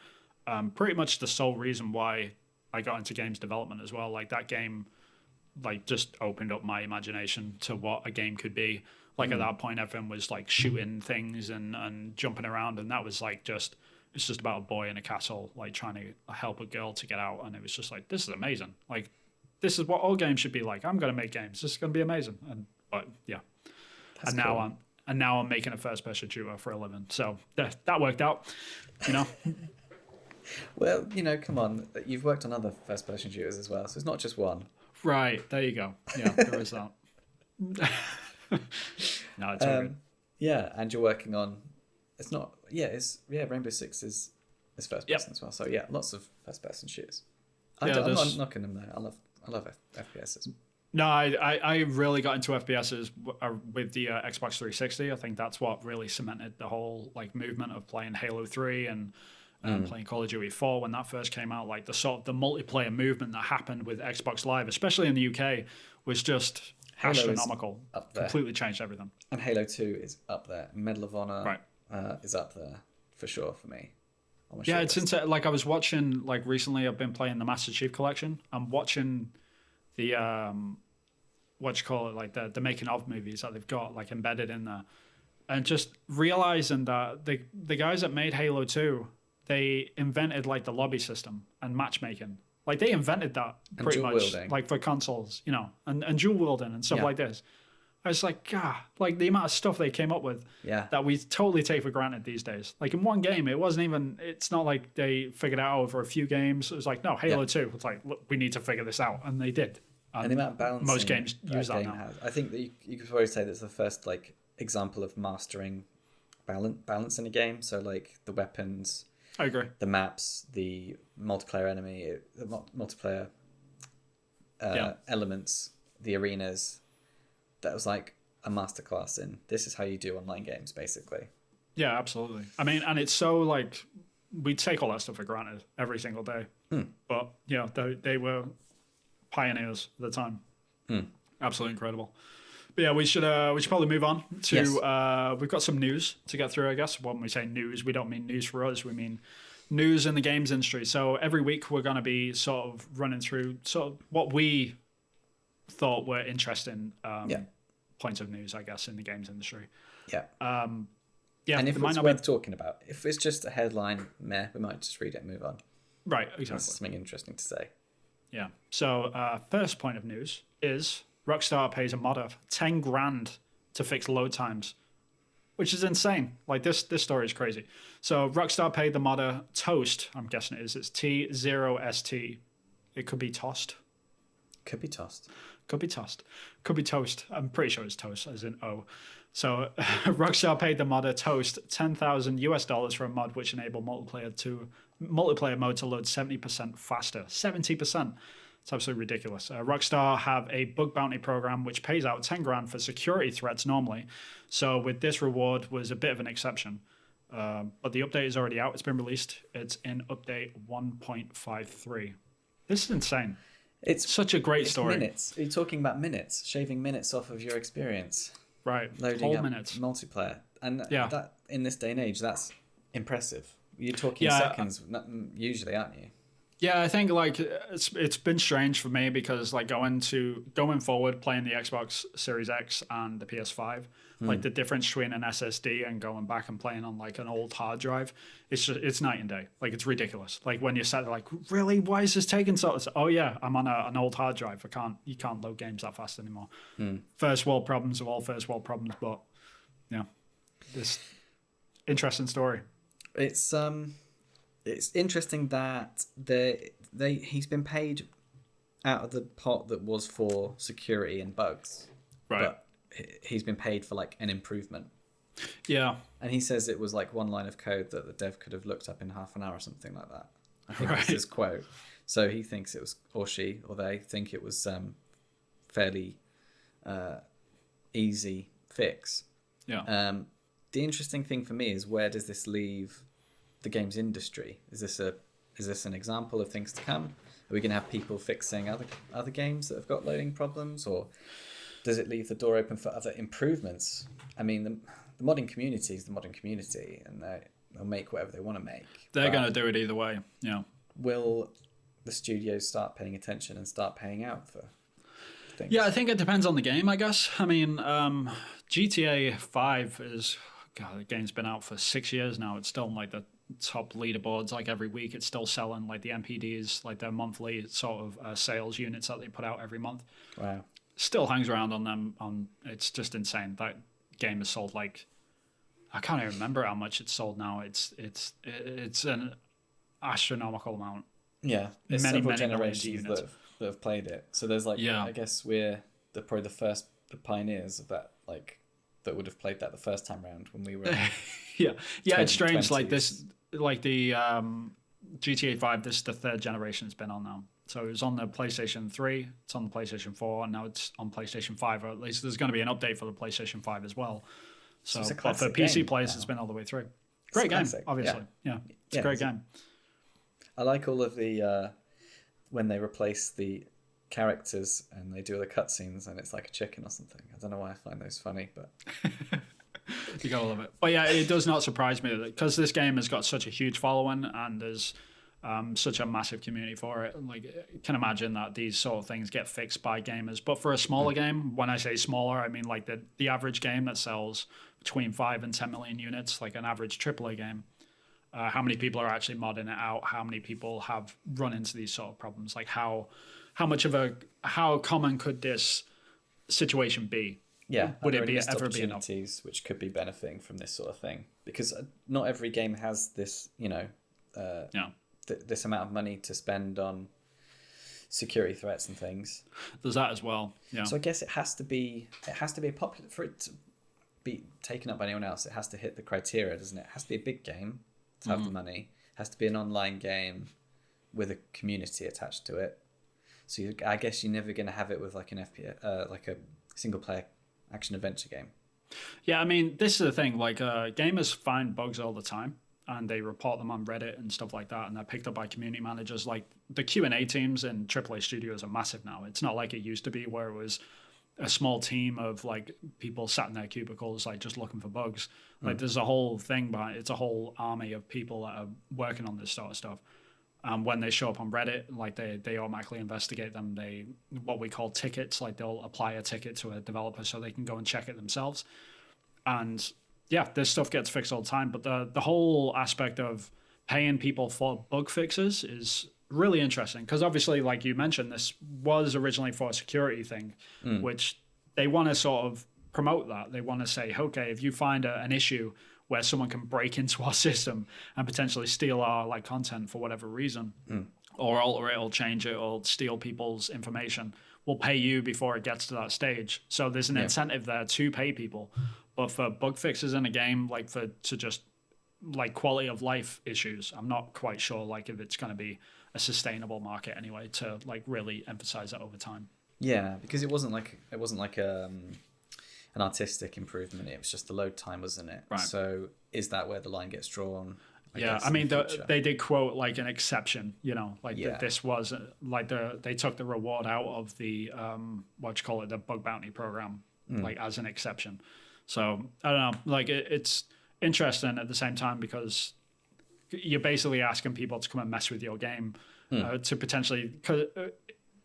Pretty much the sole reason why I got into games development as well. Like, that game, like, just opened up my imagination to what a game could be. Like, at that point, everyone was like shooting things and jumping around, and that was like it's just about a boy in a castle, like trying to help a girl to get out, and it was just like, this is amazing. Like, this is what all games should be like. I'm gonna make games. This is gonna be amazing. But yeah, that's and cool. now I'm making a first-person shooter for a living. So that worked out, you know. Well, you know, come on, you've worked on other first-person shooters as well, so it's not just one. Right, there you go. Yeah, there is that. No, it's all good. Yeah, and you're working on. Rainbow Six is first person as well. So yeah, lots of first person shooters. I'm not knocking them though. I love FPSs. No, I really got into FPSs with the Xbox 360. I think that's what really cemented the whole like movement of playing Halo 3 and playing Call of Duty 4 when that first came out. Like, the sort of the multiplayer movement that happened with Xbox Live, especially in the UK, was just astronomical. Up there. Completely changed everything. And Halo 2 is up there. Medal of Honor is up there for sure for me. Yeah, it's insane. Like, I was watching, like, recently I've been playing the Master Chief Collection. I'm watching the the making of movies that they've got like embedded in there, and just realizing that the guys that made Halo 2, they invented like the lobby system and matchmaking. Like, they invented that pretty much wielding. Like for consoles, you know, and dual wielding and stuff like this. I was like, God, like the amount of stuff they came up with that we totally take for granted these days. Like, in one game, it's not like they figured it out over a few games. It was like, no, Halo 2, it's like, look, we need to figure this out. And they did. And the amount of balancing most games use that now. I think that you could probably say that's the first like example of mastering balance in a game. So like the weapons, I agree, the maps, the multiplayer multiplayer elements, the arenas. That was like a masterclass in this is how you do online games, basically. Yeah, absolutely. I mean, and it's so like we take all that stuff for granted every single day. But yeah, they were pioneers at the time. Absolutely incredible. But yeah, we should probably move on to we've got some news to get through, I guess. When we say news, we don't mean news for us, we mean news in the games industry. So every week we're going to be sort of running through sort of what we thought were interesting points of news, I guess, in the games industry. Yeah. Yeah. And if it's worth talking about, if it's just a headline, meh, we might just read it and move on. Right, exactly. That's something interesting to say. Yeah. So first point of news is Rockstar pays a modder $10,000 to fix load times, which is insane. Like this story is crazy. So Rockstar paid the modder Toast, I'm guessing it's T0ST. It could be Toast. Could be Toast. Could be Toast. Could be Toast. I'm pretty sure it's Toast, as in O. So Rockstar paid the modder Toast $10,000 for a mod which enabled multiplayer mode to load 70% faster. 70%. It's absolutely ridiculous. Rockstar have a bug bounty program which pays out $10,000 for security threats normally. So with this reward was a bit of an exception. But the update is already out. It's been released. It's in update 1.53. This is insane. It's such a great story. Minutes. You're talking about minutes, shaving minutes off of your experience. Right. Loading whole up minutes. Multiplayer. And that in this day and age, that's impressive. You're talking seconds usually, aren't you? Yeah, I think like it's been strange for me because like going forward playing the Xbox Series X and the PS5, like the difference between an SSD and going back and playing on like an old hard drive, it's night and day. Like it's ridiculous. Like when you're sat there like, really, why is this taking so? It's, oh yeah, I'm on an old hard drive. You can't load games that fast anymore. First world problems of all first world problems, but yeah, this interesting story. It's interesting that he's been paid out of the pot that was for security and bugs, right? But he's been paid for like an improvement. Yeah, and he says it was like one line of code that the dev could have looked up in half an hour or something like that. I think that's his quote. So he thinks it was, or she, or they think it was fairly easy fix. Yeah. The interesting thing for me is, where does this leave the games industry? Is this an example of things to come? Are we going to have people fixing other games that have got loading problems, or does it leave the door open for other improvements? I mean, the modding community is the modding community, and they'll make whatever they want to make. They're going to do it either way. Yeah. Will the studios start paying attention and start paying out for things? Yeah, I think it depends on the game, I guess. I mean, GTA 5 is... God, the game's been out for 6 years now. It's still on like the top leaderboards like every week. It's still selling like the MPDs, like their monthly sort of sales units that they put out every month. Wow. Still hangs around on them. It's just insane. That game has sold like, I can't even remember how much it's sold now. It's an astronomical amount. Yeah, there's several generations that have played it. So there's like, I guess we're probably the pioneers of that, like, that would have played that the first time round when we were it's strange 20s. Like this, like the GTA 5, this is the third generation it's been on now. So it was on the PlayStation 3, it's on the PlayStation 4, and now it's on PlayStation 5, or at least there's going to be an update for the PlayStation 5 as well. So but for PC players, it's been all the way through. Great game, obviously. Yeah, it's a great game. I like all of the when they replace the characters and they do the cutscenes and it's like a chicken or something. I don't know why I find those funny, but you gotta love it. But yeah, it does not surprise me because this game has got such a huge following and there's such a massive community for it. Like, I can imagine that these sort of things get fixed by gamers. But for a smaller game, when I say smaller, I mean like the average game that sells between 5 and 10 million units, like an average AAA game. How many people are actually modding it out? How many people have run into these sort of problems? Like how common could this situation be? Yeah, would it be ever be opportunities which could be benefiting from this sort of thing? Because not every game has this, this amount of money to spend on security threats and things. There's that as well. Yeah. So I guess it has to be popular for it to be taken up by anyone else. It has to hit the criteria, doesn't it? It has to be a big game to have the money. It has to be an online game with a community attached to it. So I guess you're never going to have it with like an FPS, like a single player action adventure game. Yeah, I mean, this is the thing. Like, gamers find bugs all the time, and they report them on Reddit and stuff like that, and they're picked up by community managers. Like the Q&A teams in AAA studios are massive now. It's not like it used to be where it was a small team of like people sat in their cubicles, like just looking for bugs. Like there's a whole thing behind it. It's a whole army of people that are working on this sort of stuff. When they show up on Reddit, like they automatically investigate them. They, what we call tickets, like they'll apply a ticket to a developer so they can go and check it themselves. And yeah, this stuff gets fixed all the time. But the whole aspect of paying people for bug fixes is really interesting, because obviously, like you mentioned, this was originally for a security thing, which they want to sort of promote that. They want to say, okay, if you find an issue where someone can break into our system and potentially steal our like content for whatever reason, or alter it or change it or steal people's information, we'll pay you before it gets to that stage. So there's an incentive there to pay people. But for bug fixes in a game, like to just like quality of life issues, I'm not quite sure like if it's going to be a sustainable market anyway to like really emphasize that over time. Yeah, because it wasn't like an artistic improvement. It was just the load time, wasn't it? Right. So is that where the line gets drawn? I mean, they did quote like an exception, you know, like this was like they took the reward out of the the bug bounty program, like as an exception. So I don't know, like it's interesting at the same time, because you're basically asking people to come and mess with your game to potentially, because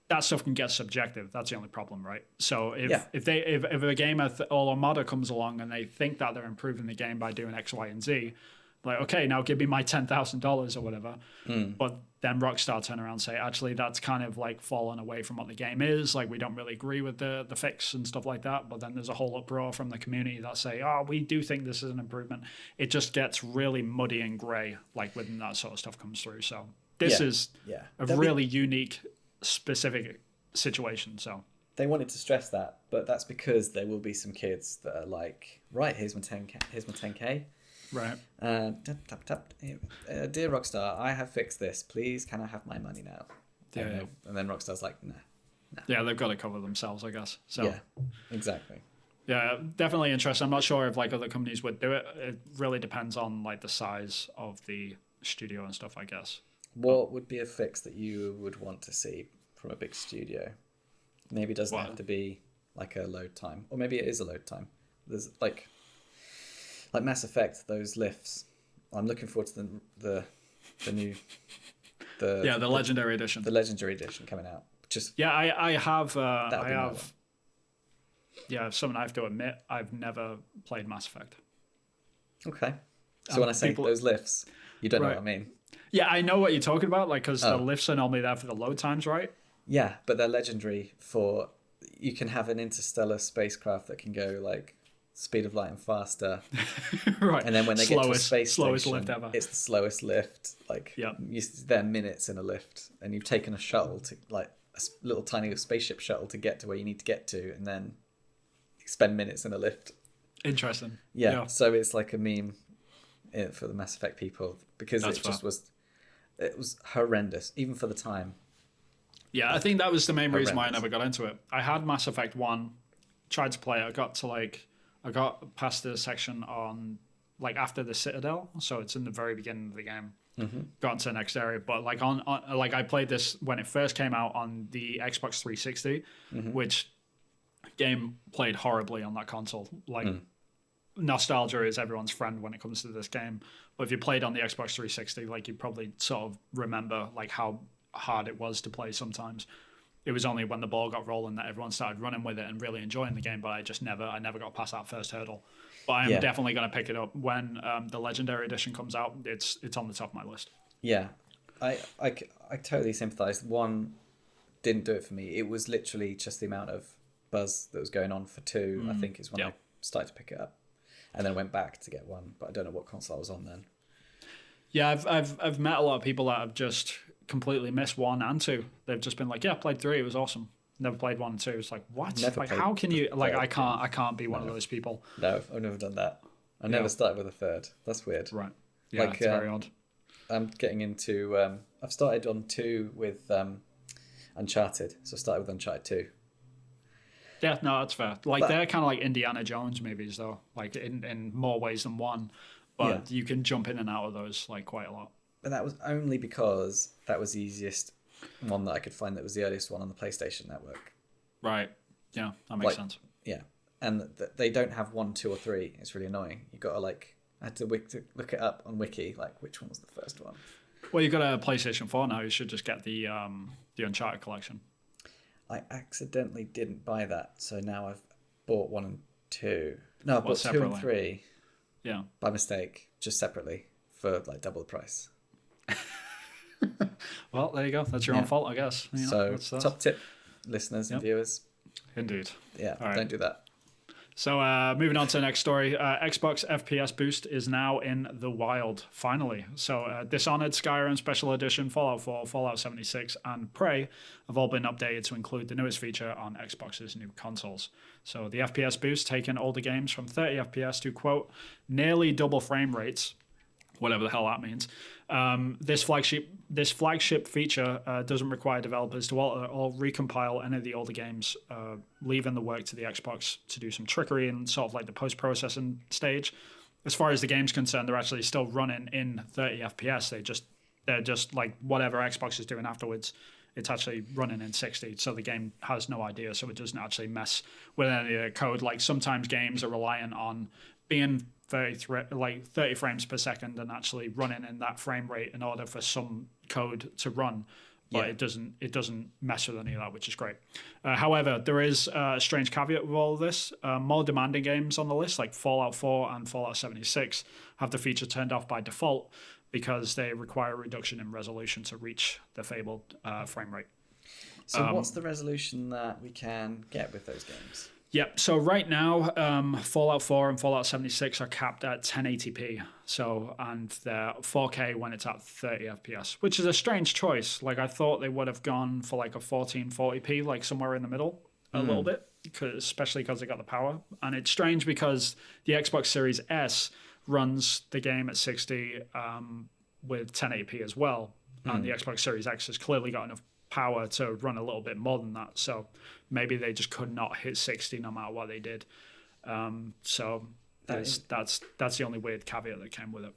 that stuff can get subjective. That's the only problem, right? So if a gamer or a modder comes along and they think that they're improving the game by doing X, Y, and Z, like, okay, now give me my $10,000 or whatever. But then Rockstar turn around and say, actually, that's kind of like fallen away from what the game is. Like, we don't really agree with the fix and stuff like that. But then there's a whole uproar from the community that say, oh, we do think this is an improvement. It just gets really muddy and gray, like when that sort of stuff comes through. So this is a really unique, specific situation. So they wanted to stress that, but that's because there will be some kids that are like, right, here's my 10K. Right. Dear Rockstar, I have fixed this. Please, can I have my money now? Yeah. And then Rockstar's like, nah. Yeah, they've got to cover themselves, I guess. So yeah, exactly. Yeah, definitely interesting. I'm not sure if like other companies would do it. It really depends on like the size of the studio and stuff, I guess. What would be a fix that you would want to see from a big studio? Maybe it doesn't have to be like a load time, or maybe it is a load time. There's like Mass Effect, those lifts. I'm looking forward to the new the Legendary Edition. The Legendary Edition coming out. I have something I have to admit, I've never played Mass Effect. Okay. So when I say those lifts, you don't know what I mean. Yeah, I know what you're talking about, like, because the lifts are normally there for the load times, right? Yeah, but they're legendary for, you can have an interstellar spacecraft that can go like speed of light and faster. Right. And then when they get to a space station, lift ever. It's the slowest lift. Like, they're minutes in a lift, and you've taken a shuttle to, like, a little tiny spaceship shuttle to get to where you need to get to, and then spend minutes in a lift. Interesting. Yeah. So it's like a meme for the Mass Effect people, because it was horrendous, even for the time. Yeah, I think that was the main reason why I never got into it. I had Mass Effect 1, tried to play it. I got past the section on, like, after the Citadel, so it's in the very beginning of the game. Got into the next area, but like like I played this when it first came out on the Xbox 360, which game played horribly on that console. Like, nostalgia is everyone's friend when it comes to this game, but if you played on the Xbox 360, like, you probably sort of remember like how hard it was to play sometimes. It was only when the ball got rolling that everyone started running with it and really enjoying the game, but I never got past that first hurdle. But I am definitely going to pick it up when the Legendary Edition comes out. It's on the top of my list. Yeah, I totally sympathize. 1 didn't do it for me. It was literally just the amount of buzz that was going on for 2, I think, is when I started to pick it up. And then went back to get 1, but I don't know what console I was on then. Yeah, I've met a lot of people that have just completely missed 1 and 2. They've just been like, yeah, played 3, it was awesome. Never played 1 and 2. It's like, what? Like, how can you? Like, I can't be one of those people. No, I've never done that. I never started with a 3rd. That's weird. Right. Yeah, like, it's very odd. I'm getting into. I've started on 2 with Uncharted. So I started with Uncharted 2. Yeah, no, that's fair. Like, they're kind of like Indiana Jones movies, though, like in more ways than 1. But you can jump in and out of those like quite a lot. But that was only because that was the easiest one that I could find. That was the earliest one on the PlayStation Network. Right. Yeah, that makes sense. Yeah, and they don't have 1, 2, or 3. It's really annoying. You got to I had to look it up on Wiki, like which one was the first one. Well, you've got a PlayStation 4 now. You should just get the Uncharted collection. I accidentally didn't buy that, so now I've bought 1 and 2. No, I bought 2 and 3. Yeah. By mistake, just separately for like double the price. Well, there you go. That's your own fault, I guess. Top tip, listeners and viewers. Indeed. Yeah, don't do that. So moving on to the next story, Xbox FPS Boost is now in the wild, finally. So Dishonored, Skyrim Special Edition, Fallout 4, Fallout 76, and Prey have all been updated to include the newest feature on Xbox's new consoles. So the FPS Boost taking older games from 30 FPS to, quote, nearly double frame rates, whatever the hell that means. This flagship feature doesn't require developers to alter or recompile any of the older games, leaving the work to the Xbox to do some trickery in sort of like the post-processing stage. As far as the game's concerned, they're actually still running in 30 FPS. They're just like whatever Xbox is doing afterwards, it's actually running in 60. So the game has no idea, so it doesn't actually mess with any of the code. Like sometimes games are reliant on being 30 frames per second and actually running in that frame rate in order for some code to run, but it doesn't mess with any of that, which is great. However, there is a strange caveat with all of this. More demanding games on the list, like Fallout 4 and Fallout 76, have the feature turned off by default because they require a reduction in resolution to reach the fabled frame rate. So what's the resolution that we can get with those games? Yep. So right now, Fallout 4 and Fallout 76 are capped at 1080p. So, and they're 4K when it's at 30 FPS, which is a strange choice. Like I thought they would have gone for like a 1440p, like somewhere in the middle a little bit, especially because they got the power. And it's strange because the Xbox Series S runs the game at 60 with 1080p as well. And the Xbox Series X has clearly got enough power to run a little bit more than that, so maybe they just could not hit 60 no matter what they did. So that's the only weird caveat that came with it.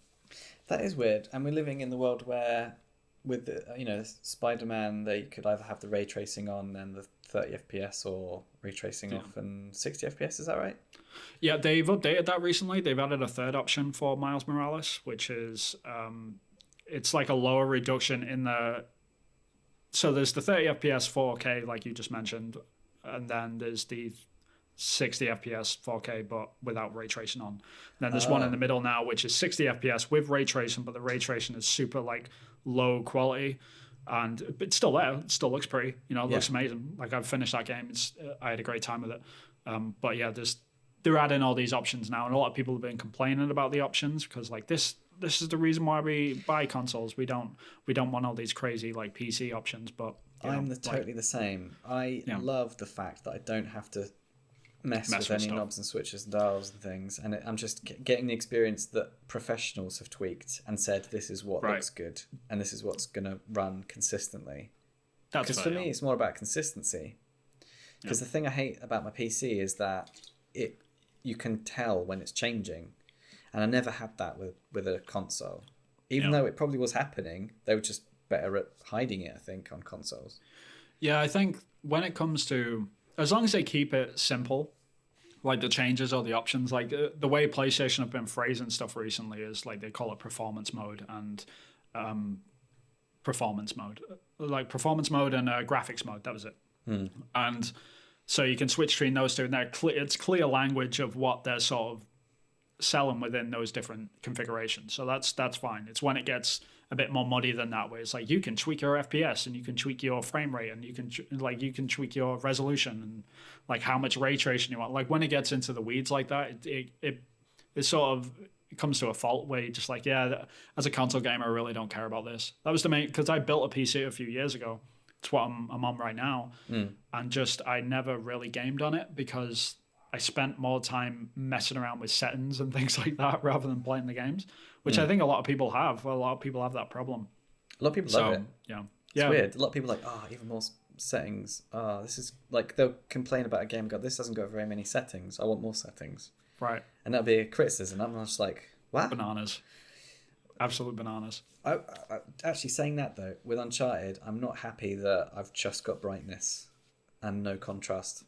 That is weird, and we're living in the world where with the, Spider-Man, they could either have the ray tracing on and the 30 FPS or ray tracing off and 60 FPS. Is that right? Yeah, they've updated that recently. They've added a third option for Miles Morales, which is it's like a lower reduction in the. So there's the 30 FPS 4K, like you just mentioned, and then there's the 60 FPS 4K, but without ray tracing on. And then there's one in the middle now, which is 60 FPS with ray tracing, but the ray tracing is super like low quality, and it's still there. It still looks pretty. It looks amazing. Like I've finished that game. I had a great time with it. But yeah, they're adding all these options now, and a lot of people have been complaining about the options because like this is the reason why we buy consoles. We don't want all these crazy like PC options, but I'm totally the same. I love the fact that I don't have to mess with any knobs and switches and dials and things, and I'm just getting the experience that professionals have tweaked and said this is what looks good and this is what's going to run consistently. Because for me, it's more about consistency. Because the thing I hate about my PC is that you can tell when it's changing. And I never had that with a console. Even though it probably was happening, they were just better at hiding it, I think, on consoles. Yeah, I think when it comes to... As long as they keep it simple, like the changes or the options, like the way PlayStation have been phrasing stuff recently is like they call it performance mode and performance mode. Like performance mode and graphics mode, that was it. And so you can switch between those two, and it's clear language of what they're sort of selling within those different configurations. So that's fine. It's when it gets a bit more muddy than that, where it's like you can tweak your FPS and you can tweak your frame rate and you can tweak your resolution and like how much ray tracing you want. Like when it gets into the weeds like that, it sort of comes to a fault where you're just like, as a console gamer, I really don't care about this. That was the main, because I built a PC a few years ago. It's what I'm on right now, and just I never really gamed on it because I spent more time messing around with settings and things like that rather than playing the games, which I think a lot of people have. Well, a lot of people have that problem. A lot of people love it. Yeah. It's weird. A lot of people are like, even more settings. This is like, they'll complain about a game, go, this doesn't go very many settings. I want more settings. Right. And that'll be a criticism. I'm just like, what? Bananas. Absolute bananas. I actually, saying that though, with Uncharted, I'm not happy that I've just got brightness and no contrast.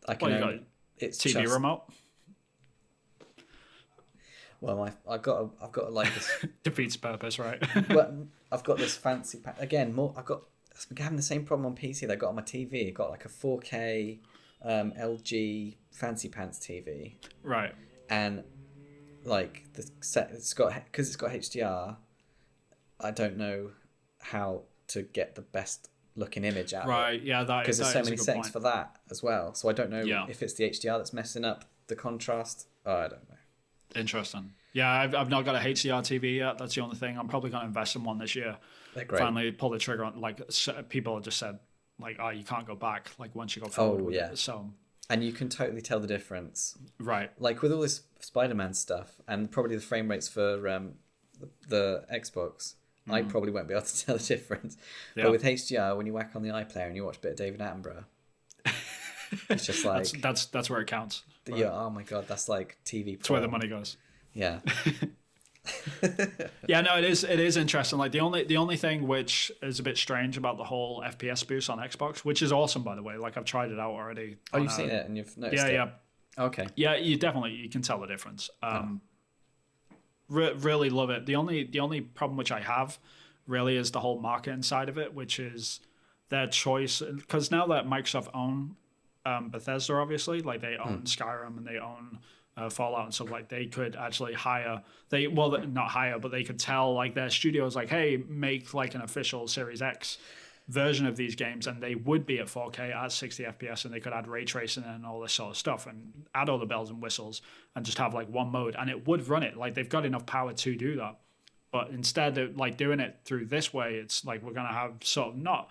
I can. Well, you got it's TV just, remote. Well, I've got like this. Defeats purpose, right? But I've got this fancy again. I've been having the same problem on PC that I got on my TV. I got like a 4K LG fancy pants TV. Right. And like the set, it's got HDR. I don't know how to get the best looking image out. Right. of it. Yeah. Because there's so many settings for that as well. So I don't know if it's the HDR that's messing up the contrast. Oh, I don't know. Interesting. Yeah, I've not got a HDR TV yet. That's the only thing. I'm probably going to invest in one this year. They're great. Finally pull the trigger on. Like people have just said, like, oh, you can't go back. Like once you go forward. Oh yeah. It, so. And you can totally tell the difference. Right. Like with all this Spider-Man stuff, and probably the frame rates for the Xbox, I probably won't be able to tell the difference. Yeah. But with HDR, when you whack on the iPlayer and you watch a bit of David Attenborough, it's just like that's where it counts. Right? Yeah. Oh my god, that's like TV. That's where the money goes. Yeah. Yeah, no, it is interesting. Like the only thing which is a bit strange about the whole FPS boost on Xbox, which is awesome by the way. Like I've tried it out already. Oh, you've seen it and you've noticed it. Yeah. Okay. Yeah, you can tell the difference. Really love it. The only problem which I have really is the whole marketing side of it, which is their choice, because now that Microsoft own Bethesda, obviously, like they own Skyrim and they own Fallout and stuff, like they could actually not hire, but they could tell like their studios like, hey, make like an official Series X version of these games, and they would be at 4K at 60 FPS, and they could add ray tracing and all this sort of stuff and add all the bells and whistles and just have like one mode, and it would run it. Like they've got enough power to do that. But instead of like doing it through this way, it's like we're gonna have sort of not.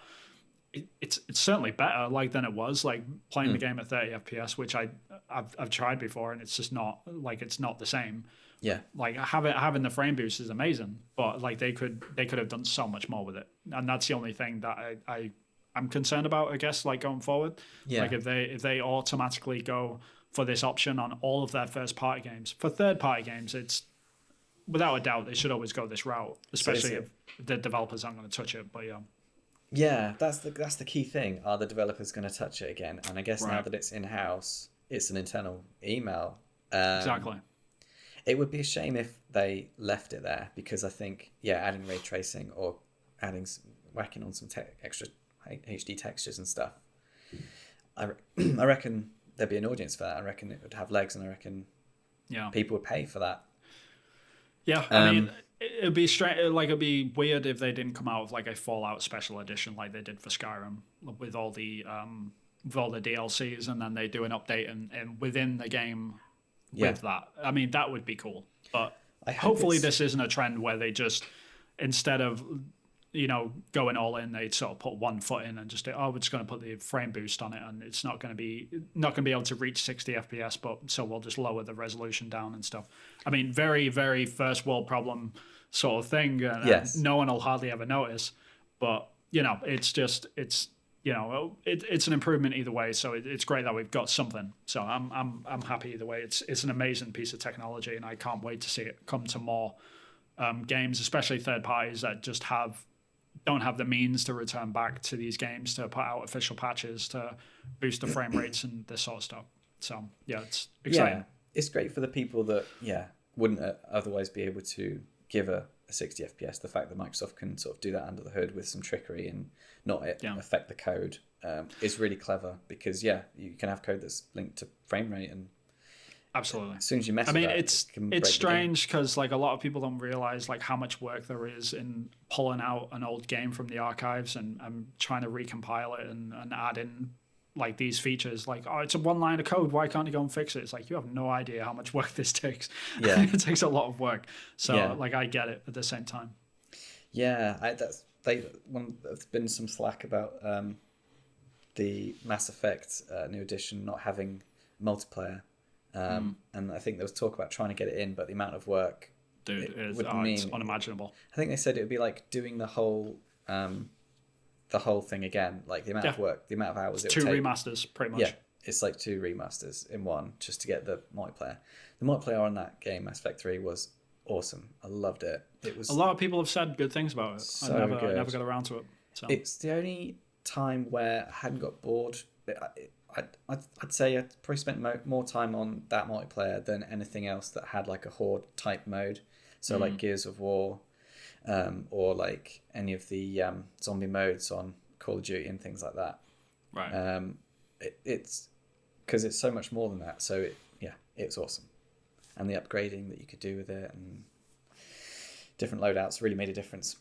It's certainly better like than it was like playing the game at 30 FPS, which I've tried before, and it's just not like it's not the same. Yeah, like having the frame boost is amazing, but like they could have done so much more with it, and that's the only thing that I'm concerned about, I guess, like going forward. Yeah, like if they automatically go for this option on all of their first party games. For third party games, it's without a doubt they should always go this route, especially if the developers aren't going to touch it. But yeah, that's the key thing. Are the developers going to touch it again? And I guess now that it's in house, it's an internal email. Exactly. It would be a shame if they left it there, because I think adding ray tracing or whacking on some extra HD textures and stuff. I reckon there'd be an audience for that. I reckon it would have legs, and I reckon people would pay for that. Yeah, I mean, it'd be strange. Like it'd be weird if they didn't come out with like a Fallout special edition like they did for Skyrim with all the DLCs, and then they do an update and within the game with that. I mean, that would be cool. But hopefully this isn't a trend where they just, instead of going all in, they sort of put one foot in and just we're just going to put the frame boost on it, and it's not going to be able to reach 60 FPS, but so we'll just lower the resolution down and stuff. I mean, very, very first world problem sort of thing. And no one will hardly ever notice, but it's an improvement either way. So it's great that we've got something. So I'm happy either way. It's an amazing piece of technology, and I can't wait to see it come to more games, especially third parties that just don't have the means to return back to these games to put out official patches to boost the frame rates and this sort of stuff. So it's exciting. Yeah, it's great for the people that wouldn't otherwise be able to give a 60 FPS. The fact that Microsoft can sort of do that under the hood with some trickery and not affect the code is really clever, because you can have code that's linked to frame rate, and absolutely, as soon as you mess with that, it's strange because like a lot of people don't realize like how much work there is in pulling out an old game from the archives and trying to recompile it and add in like these features. Like, oh, it's a one line of code, why can't you go and fix it? It's like, you have no idea how much work this takes. It takes a lot of work. So like I get it at the same time. There's been some slack about the Mass Effect new edition not having multiplayer. And I think there was talk about trying to get it in, but the amount of work it's unimaginable. I think they said it would be like doing the whole thing again, like the amount of work, the amount of hours. It's two remasters, pretty much. Yeah, it's like two remasters in one just to get the multiplayer. The multiplayer on that game, Mass Effect 3, was awesome. I loved it. It was a lot of people have said good things about it. So I never got around to it. So it's the only time where I hadn't got bored. I'd say I probably spent more time on that multiplayer than anything else that had like a horde type mode. So like Gears of War, or like any of the zombie modes on Call of Duty and things like that. Right. It's because it's so much more than that. So it's awesome, and the upgrading that you could do with it and different loadouts really made a difference.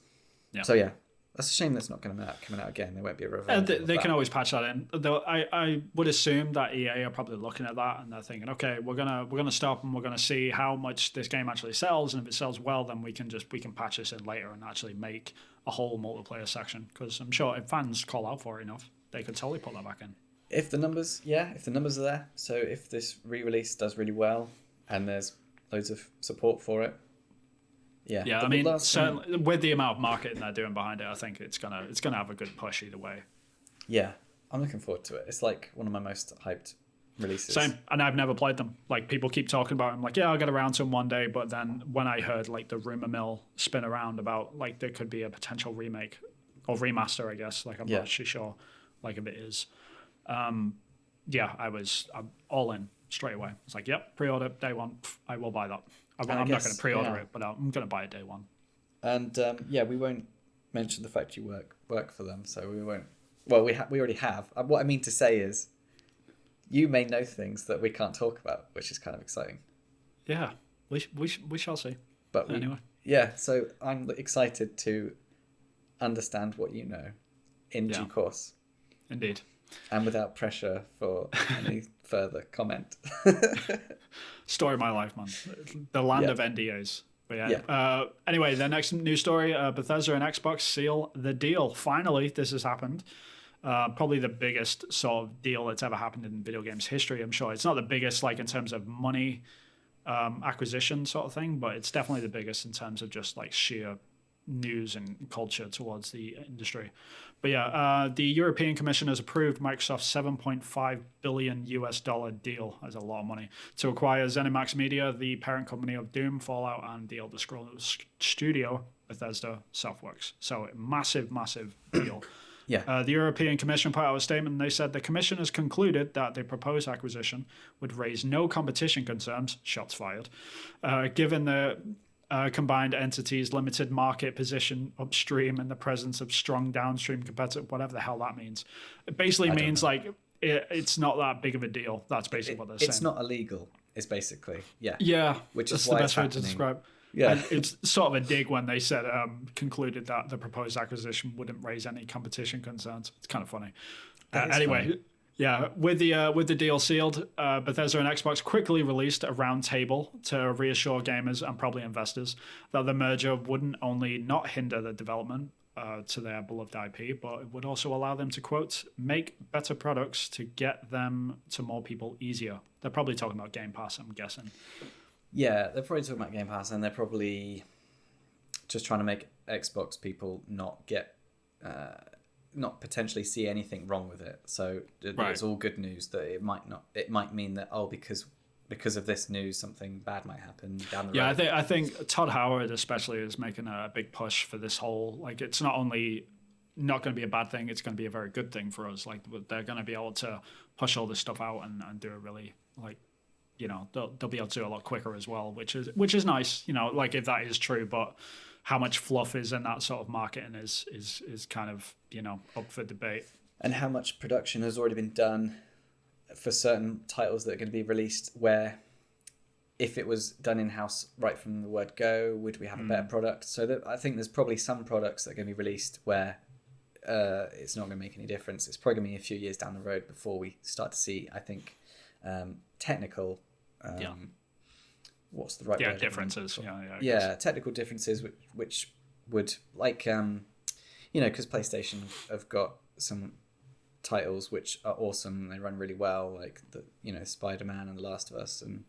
Yeah. So that's a shame that's not going to come out again. There won't be a revival. They can always patch that in. Though I would assume that EA are probably looking at that and they're thinking, okay, we're gonna stop and we're gonna see how much this game actually sells, and if it sells well, then we can patch this in later and actually make a whole multiplayer section. Because I'm sure if fans call out for it enough, they could totally put that back in. If the numbers are there, so if this re-release does really well and there's loads of support for it. Yeah, I mean, certainly with the amount of marketing they're doing behind it, I think it's gonna have a good push either way. Yeah, I'm looking forward to it. It's like one of my most hyped releases. Same, and I've never played them. Like people keep talking about them, like I'll get around to them one day. But then when I heard like the rumor mill spin around about like there could be a potential remake or remaster, I guess. Like I'm not actually sure, like if it is. I'm all in straight away. It's like, yep, pre-order day one. I will buy that. I'm not going to pre-order it, but I'm going to buy it day one. And we won't mention the fact you work for them, so we won't. Well, we already have. What I mean to say is, you may know things that we can't talk about, which is kind of exciting. Yeah, we shall see. But anyway, so I'm excited to understand what you know in due course. Indeed. And without pressure for any further comment. Story of my life, man. The land of NDAs. But anyway, the next news story, Bethesda and Xbox seal the deal. Finally, this has happened. Probably the biggest sort of deal that's ever happened in video games history, I'm sure. It's not the biggest like in terms of money acquisition sort of thing, but it's definitely the biggest in terms of just like sheer news and culture towards the industry. But the European Commission has approved Microsoft's $7.5 billion deal, that's a lot of money, to acquire ZeniMax Media, the parent company of Doom, Fallout, and the Elder Scrolls studio, Bethesda Softworks. So massive deal. The European Commission put out a statement and they said the Commission has concluded that the proposed acquisition would raise no competition concerns, shots fired, given the combined entities' limited market position upstream and the presence of strong downstream competitor, whatever the hell that means. It basically means like it's not that big of a deal. That's basically what they're saying. It's not illegal. It's basically which is the best way to describe. Yeah, and it's sort of a dig when they said concluded that the proposed acquisition wouldn't raise any competition concerns. It's kind of funny. Anyway. Funny. Yeah, with the deal sealed, Bethesda and Xbox quickly released a roundtable to reassure gamers and probably investors that the merger wouldn't only not hinder the development to their beloved IP, but it would also allow them to, quote, make better products to get them to more people easier. They're probably talking about Game Pass, I'm guessing. Yeah, they're probably talking about Game Pass, and they're probably just trying to make Xbox people not get... not potentially see anything wrong with it. So it's all good news that it might mean that because of this news something bad might happen down the road. I think Todd Howard especially is making a big push for this whole, like, it's not only not going to be a bad thing, it's going to be a very good thing for us. Like, they're going to be able to push all this stuff out and do it really, like, you know, they'll be able to do it a lot quicker as well, which is nice, you know, like if that is true, but how much fluff is in that sort of marketing is kind of, you know, up for debate. And how much production has already been done for certain titles that are going to be released, where if it was done in-house right from the word go, would we have a better product? So I think there's probably some products that are going to be released where it's not going to make any difference. It's probably going to be a few years down the road before we start to see, I think, technical... what's the right word? Differences. Technical differences which would, like, you know, because PlayStation have got some titles which are awesome, they run really well, like the, you know, Spider-Man and The Last of Us and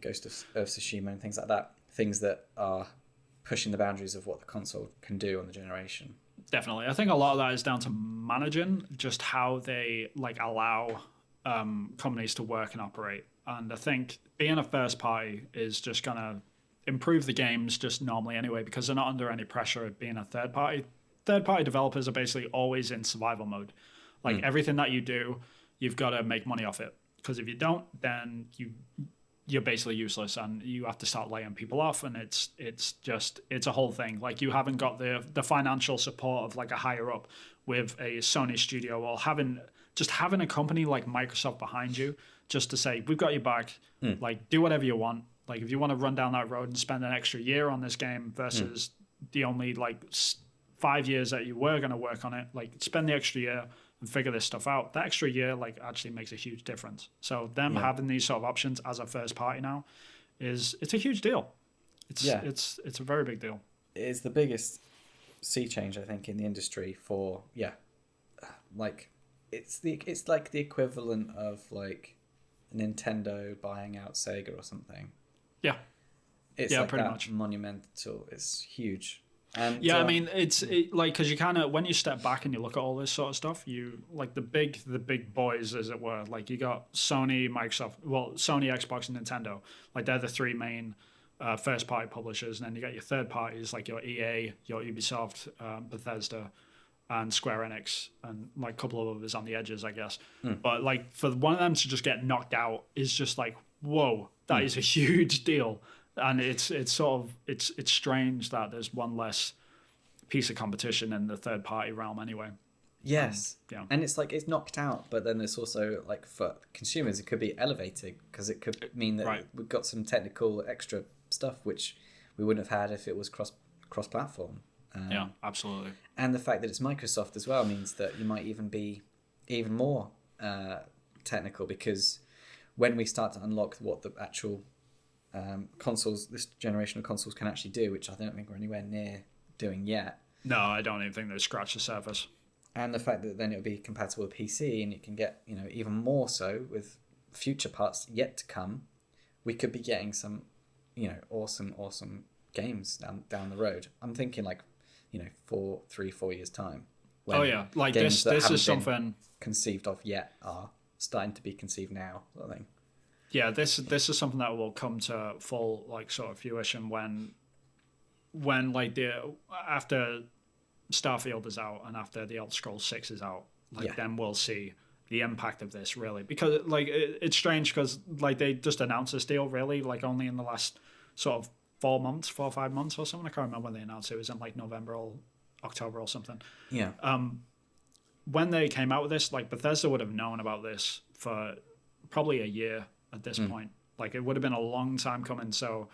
Ghost of Tsushima and things like that, things that are pushing the boundaries of what the console can do on the generation. Definitely. I think a lot of that is down to managing just how they like allow companies to work and operate. And I think being a first party is just going to improve the games just normally anyway, because they're not under any pressure of being a third party. Third party developers are basically always in survival mode. Like everything that you do, you've got to make money off it. Because if you don't, then you're basically useless, and you have to start laying people off, and it's a whole thing. Like, you haven't got the financial support of like a higher up with a Sony studio, or having a company like Microsoft behind you just to say, we've got your back. Like, do whatever you want. Like, if you want to run down that road and spend an extra year on this game versus the only like 5 years that you were going to work on it, like, spend the extra year and figure this stuff out. That extra year like actually makes a huge difference. So them having these sort of options as a first party now it's a huge deal. It's a very big deal. It's the biggest sea change, I think, in the industry for like it's like the equivalent of like Nintendo buying out Sega or something. Yeah. It's like pretty much monumental. It's huge. And, I mean, it's like, because you kind of, when you step back and you look at all this sort of stuff, you like the big boys, as it were. Like, you got Sony, Microsoft, Sony, Xbox, and Nintendo. Like, they're the three main first party publishers, and then you got your third parties like your EA, your Ubisoft, Bethesda, and Square Enix, and like a couple of others on the edges, I guess. But like, for one of them to just get knocked out is just like, whoa, that is a huge deal. And it's strange that there's one less piece of competition in the third party realm anyway. Yes. And it's like, it's knocked out, but then there's also like, for consumers, it could be elevating, because it could mean that we've got some technical extra stuff which we wouldn't have had if it was cross platform. Yeah, absolutely. And the fact that it's Microsoft as well means that you might even be even more technical, because when we start to unlock what the actual consoles, this generation of consoles can actually do, which I don't think we're anywhere near doing yet. No, I don't even think they've scratched the surface. And the fact that then it'll be compatible with PC, and you can get, even more so with future parts yet to come, we could be getting some, awesome games down the road. I'm thinking like, 3-4 years time. Like this is something conceived of yet are starting to be conceived now, sort of thing. Yeah, this is something that will come to full like sort of fruition when like after Starfield is out and after the Elder Scrolls 6 is out, then we'll see the impact of this, really. Because like it's strange, because like they just announced this deal really like only in the last sort of 4 or 5 months or something. I can't remember when they announced it. It was in like November or October or something. Yeah. When they came out with this, like Bethesda would have known about this for probably a year at this point. Like, it would have been a long time coming. So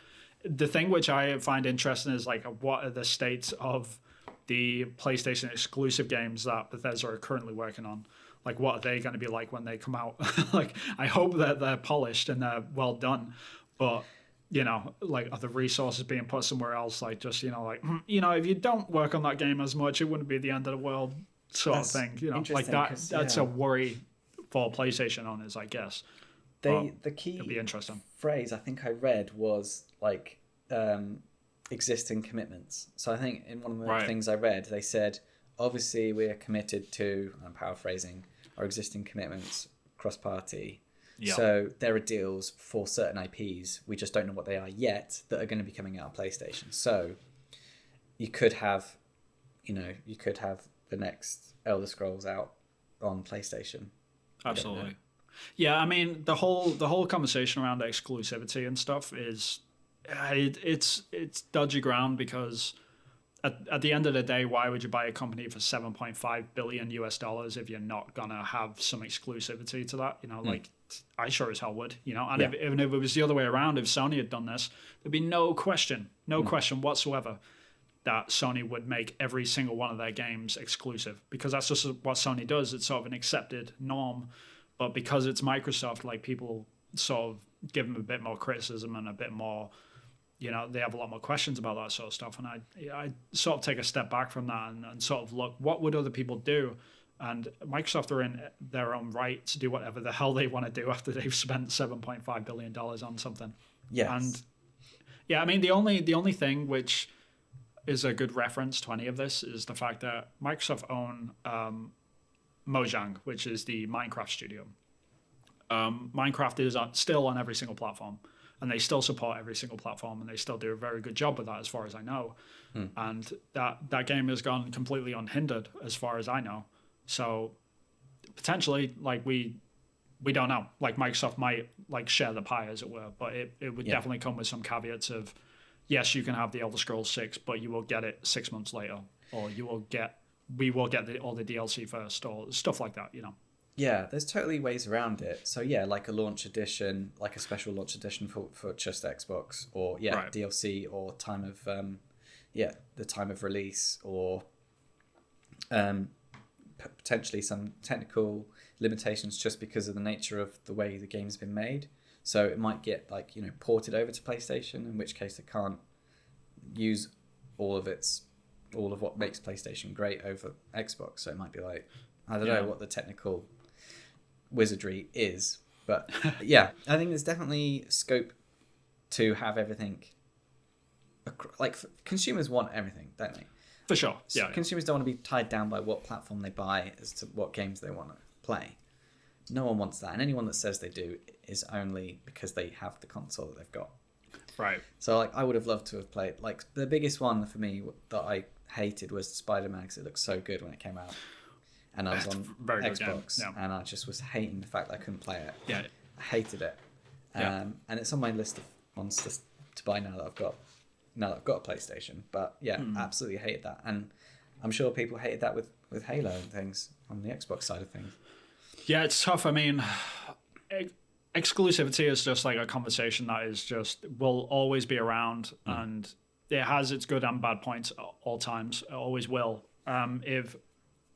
the thing which I find interesting is like, what are the states of the PlayStation exclusive games that Bethesda are currently working on? Like, what are they going to be like when they come out? Like, I hope that they're polished and they're well done, but like, are the resources being put somewhere else? Like, just, if you don't work on that game as much, it wouldn't be the end of the world sort of thing. Like that's a worry for PlayStation owners, I guess. The key it'll be interesting phrase I think I read was like existing commitments. So I think in one of the things I read, they said, obviously we're committed to, I'm paraphrasing, our existing commitments cross-party. Yeah. So there are deals for certain IPs, we just don't know what they are yet, that are going to be coming out on PlayStation. So you could have the next Elder Scrolls out on PlayStation. Absolutely. Yeah, I mean, the whole conversation around exclusivity and stuff is it's dodgy ground, because at the end of the day, why would you buy a company for $7.5 billion if you're not gonna have some exclusivity to that? Like, I sure as hell would. And if it was the other way around, if Sony had done this, there'd be no question whatsoever that Sony would make every single one of their games exclusive, because that's just what Sony does. It's sort of an accepted norm. But because it's Microsoft, like, people sort of give them a bit more criticism and a bit more, they have a lot more questions about that sort of stuff. And I sort of take a step back from that and sort of look, what would other people do? And Microsoft are in their own right to do whatever the hell they want to do after they've spent $7.5 billion on something. Yes. And yeah, I mean, the only thing which is a good reference to any of this is the fact that Microsoft own Mojang, which is the Minecraft studio. Minecraft is still on every single platform, and they still support every single platform, and they still do a very good job with that, as far as I know. And that game has gone completely unhindered, as far as I know. So potentially, like, we we don't know. Like Microsoft might like share the pie, as it were, but it would definitely come with some caveats of, yes, you can have the Elder Scrolls 6, but you will get it 6 months later, or we will get all the DLC first, or stuff like that, you know. Yeah, there's totally ways around it. So yeah, like a launch edition, like a special launch edition for just Xbox, or DLC, or time of the time of release, or potentially some technical limitations just because of the nature of the way the game's been made. So it might get like, you know, ported over to PlayStation, in which case they can't use all of what makes PlayStation great over Xbox. So it might be like, I don't know what the technical wizardry is, but yeah, I think there's definitely scope to have everything. Like, consumers want everything, don't they? For sure. So consumers don't want to be tied down by what platform they buy as to what games they want to play. No one wants that, and anyone that says they do is only because they have the console that they've got. Right. So like, I would have loved to have played, like, the biggest one for me that I hated was Spider-Man, because it looked so good when it came out. And I was on Xbox, and I just was hating the fact that I couldn't play it. Yeah, I hated it. And it's on my list of ones to buy now that I've got a PlayStation. But yeah, absolutely hated that. And I'm sure people hated that with Halo and things on the Xbox side of things. Yeah, it's tough. I mean, exclusivity is just like a conversation that is just will always be around, and it has its good and bad points at all times. It always will.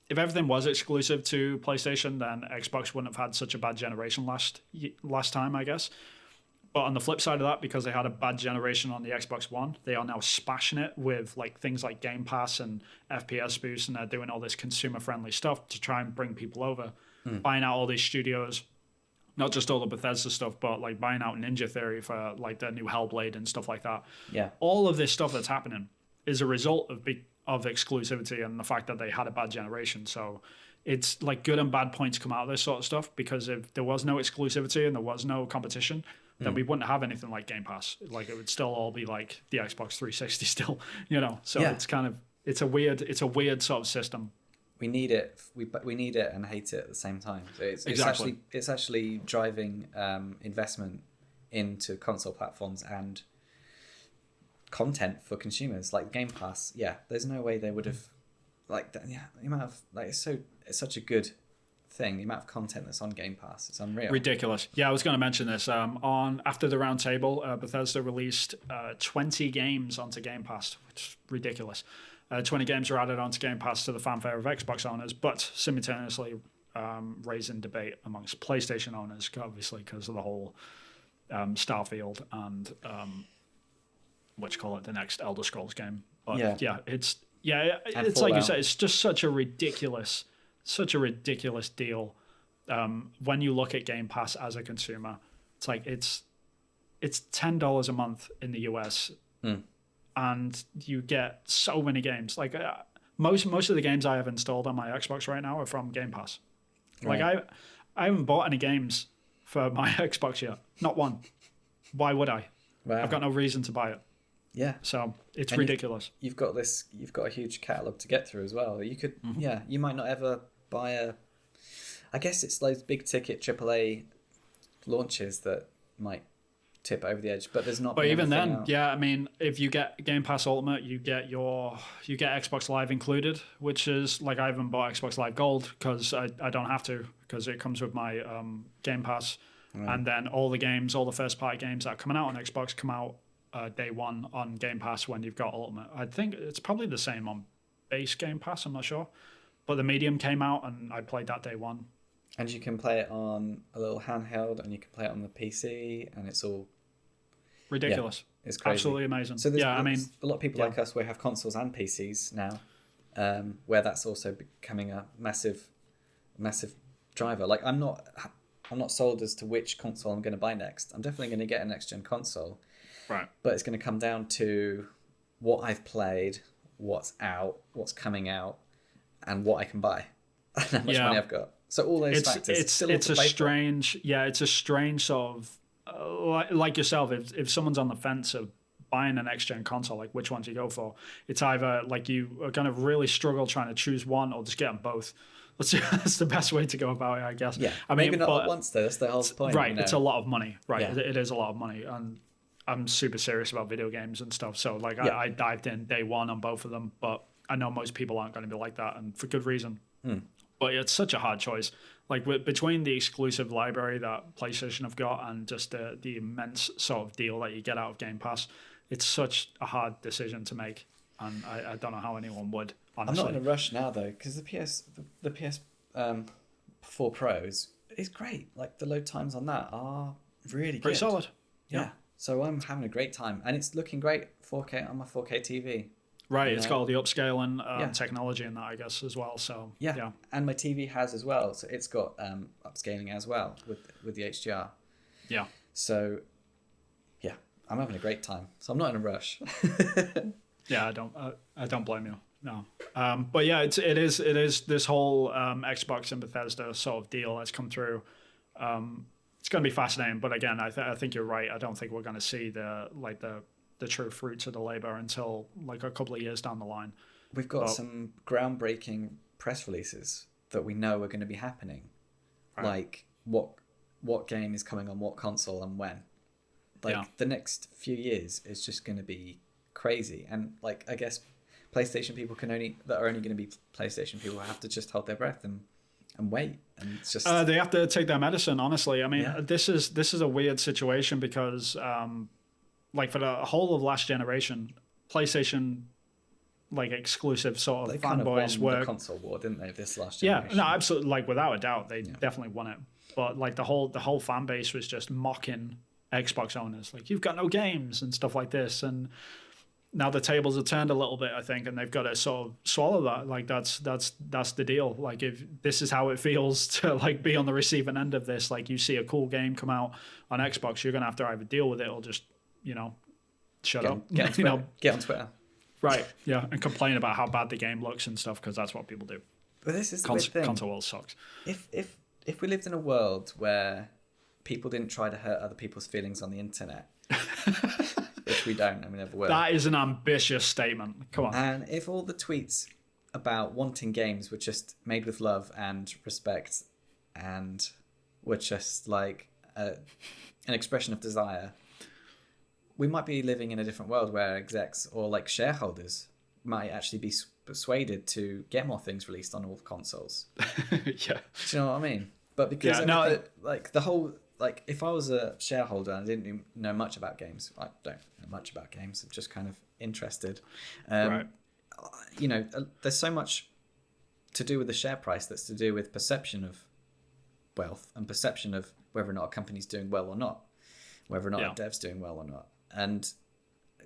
If everything was exclusive to PlayStation, then Xbox wouldn't have had such a bad generation last time, I guess. But on the flip side of that, because they had a bad generation on the Xbox One, they are now smashing it with like things like Game Pass and FPS Boost, and they're doing all this consumer-friendly stuff to try and bring people over, buying out all these studios, not just all the Bethesda stuff, but like buying out Ninja Theory for like their new Hellblade and stuff like that. Yeah, all of this stuff that's happening is a result of exclusivity and the fact that they had a bad generation. So it's like good and bad points come out of this sort of stuff, because if there was no exclusivity and there was no competition, then we wouldn't have anything like Game Pass. Like, it would still all be like the Xbox 360 still, you know. So it's kind of it's a weird sort of system. We need it. We need it and hate it at the same time. So it's actually driving investment into console platforms and content for consumers, like Game Pass. Yeah, there's no way they would have, like, the amount of, like, it's such a good thing. The amount of content that's on Game Pass, it's unreal. Ridiculous. Yeah, I was going to mention this. After the roundtable, Bethesda released 20 games onto Game Pass, which is ridiculous. 20 games are added onto Game Pass to the fanfare of Xbox owners, but simultaneously raising debate amongst PlayStation owners, obviously, because of the whole Starfield and the next Elder Scrolls game. But it's like you said, it's just such a ridiculous deal. When you look at Game Pass as a consumer, it's like it's $10 a month in the US, and you get so many games. Like most of the games I have installed on my Xbox right now are from Game Pass. Right. Like I haven't bought any games for my Xbox yet, not one. Why would I? Wow. I've got no reason to buy it. Yeah. So it's ridiculous. You've got a huge catalog to get through as well. You could, you might not ever buy I guess it's those big ticket AAA launches that might tip over the edge, but there's not. But even then, I mean, if you get Game Pass Ultimate, you get Xbox Live included, which is like, I haven't bought Xbox Live Gold because I don't have to, because it comes with my Game Pass. Right. And then all the first party games that are coming out on Xbox come out day one on Game Pass when you've got Ultimate. I think it's probably the same on base Game Pass, I'm not sure. But the Medium came out and I played that day one. And you can play it on a little handheld, and you can play it on the PC, and it's all ridiculous. Yeah, it's crazy. Absolutely amazing. So I mean, a lot of people like us, we have consoles and PCs now, where that's also becoming a massive driver. Like, I'm not sold as to which console I'm going to buy next. I'm definitely going to get a next gen console, right? But it's going to come down to what I've played, what's out, what's coming out, and what I can buy, and how much money I've got. So all those factors. It's a strange sort of like yourself. If someone's on the fence of buying a next gen console, like, which one do you go for? It's either like you are going to really struggle trying to choose one, or just get them both. That's the best way to go about it, I guess. Yeah, I mean, maybe not at once though. That's the whole point. Right, you know? it's a lot of money. Right, Yeah. it is a lot of money, and I'm super serious about video games and stuff. So like, I dived in day one on both of them, but I know most people aren't going to be like that, and for good reason. But it's such a hard choice. Like between the exclusive library that PlayStation have got and just the immense sort of deal that you get out of Game Pass, it's such a hard decision to make, and I don't know how anyone would. Honestly. I'm not in a rush now though, because the PS 4 Pro is great. Like the load times on that are really pretty good. Solid. Yeah. So I'm having a great time, and it's looking great 4K on my 4K TV. Right, it's got all the upscaling technology in that, I guess, as well. So yeah, and my TV has as well, so it's got upscaling as well with the HDR. Yeah. So yeah, I'm having a great time. So I'm not in a rush. Yeah, I don't blame you. No. But yeah, it is this whole Xbox and Bethesda sort of deal that's come through. It's going to be fascinating, but again, I think you're right. I don't think we're going to see the true fruits of the labor until like a couple of years down the line. We've got some groundbreaking press releases that we know are going to be happening, like what game is coming on what console and when. Like the next few years is just going to be crazy, and like I guess PlayStation people that are only going to be PlayStation people have to just hold their breath and wait, and it's just they have to take their medicine. Honestly, I mean, this is a weird situation because. Like for the whole of last generation, PlayStation, like exclusive sort of fanboys were the console war, didn't they? This last generation. Yeah, no, absolutely. Like without a doubt, they definitely won it. But like the whole fan base was just mocking Xbox owners, like you've got no games and stuff like this. And now the tables have turned a little bit, I think, and they've got to sort of swallow that. Like that's the deal. Like if this is how it feels to like be on the receiving end of this, like you see a cool game come out on Xbox, you're gonna have to either deal with it or just shut up. Get on Twitter. Right, yeah, and complain about how bad the game looks and stuff, because that's what people do. But this is the weird thing. Console world sucks. If we lived in a world where people didn't try to hurt other people's feelings on the internet, which we don't, and we never will. That is an ambitious statement. Come on. And if all the tweets about wanting games were just made with love and respect, and were just like an expression of desire, we might be living in a different world where execs or like shareholders might actually be persuaded to get more things released on all consoles. Yeah. Do you know what I mean? But because like the whole, like if I was a shareholder and I didn't know much about games, I don't know much about games, I'm just kind of interested. Right. There's so much to do with the share price that's to do with perception of wealth and perception of whether or not a company's doing well or not, whether or not a dev's doing well or not. And,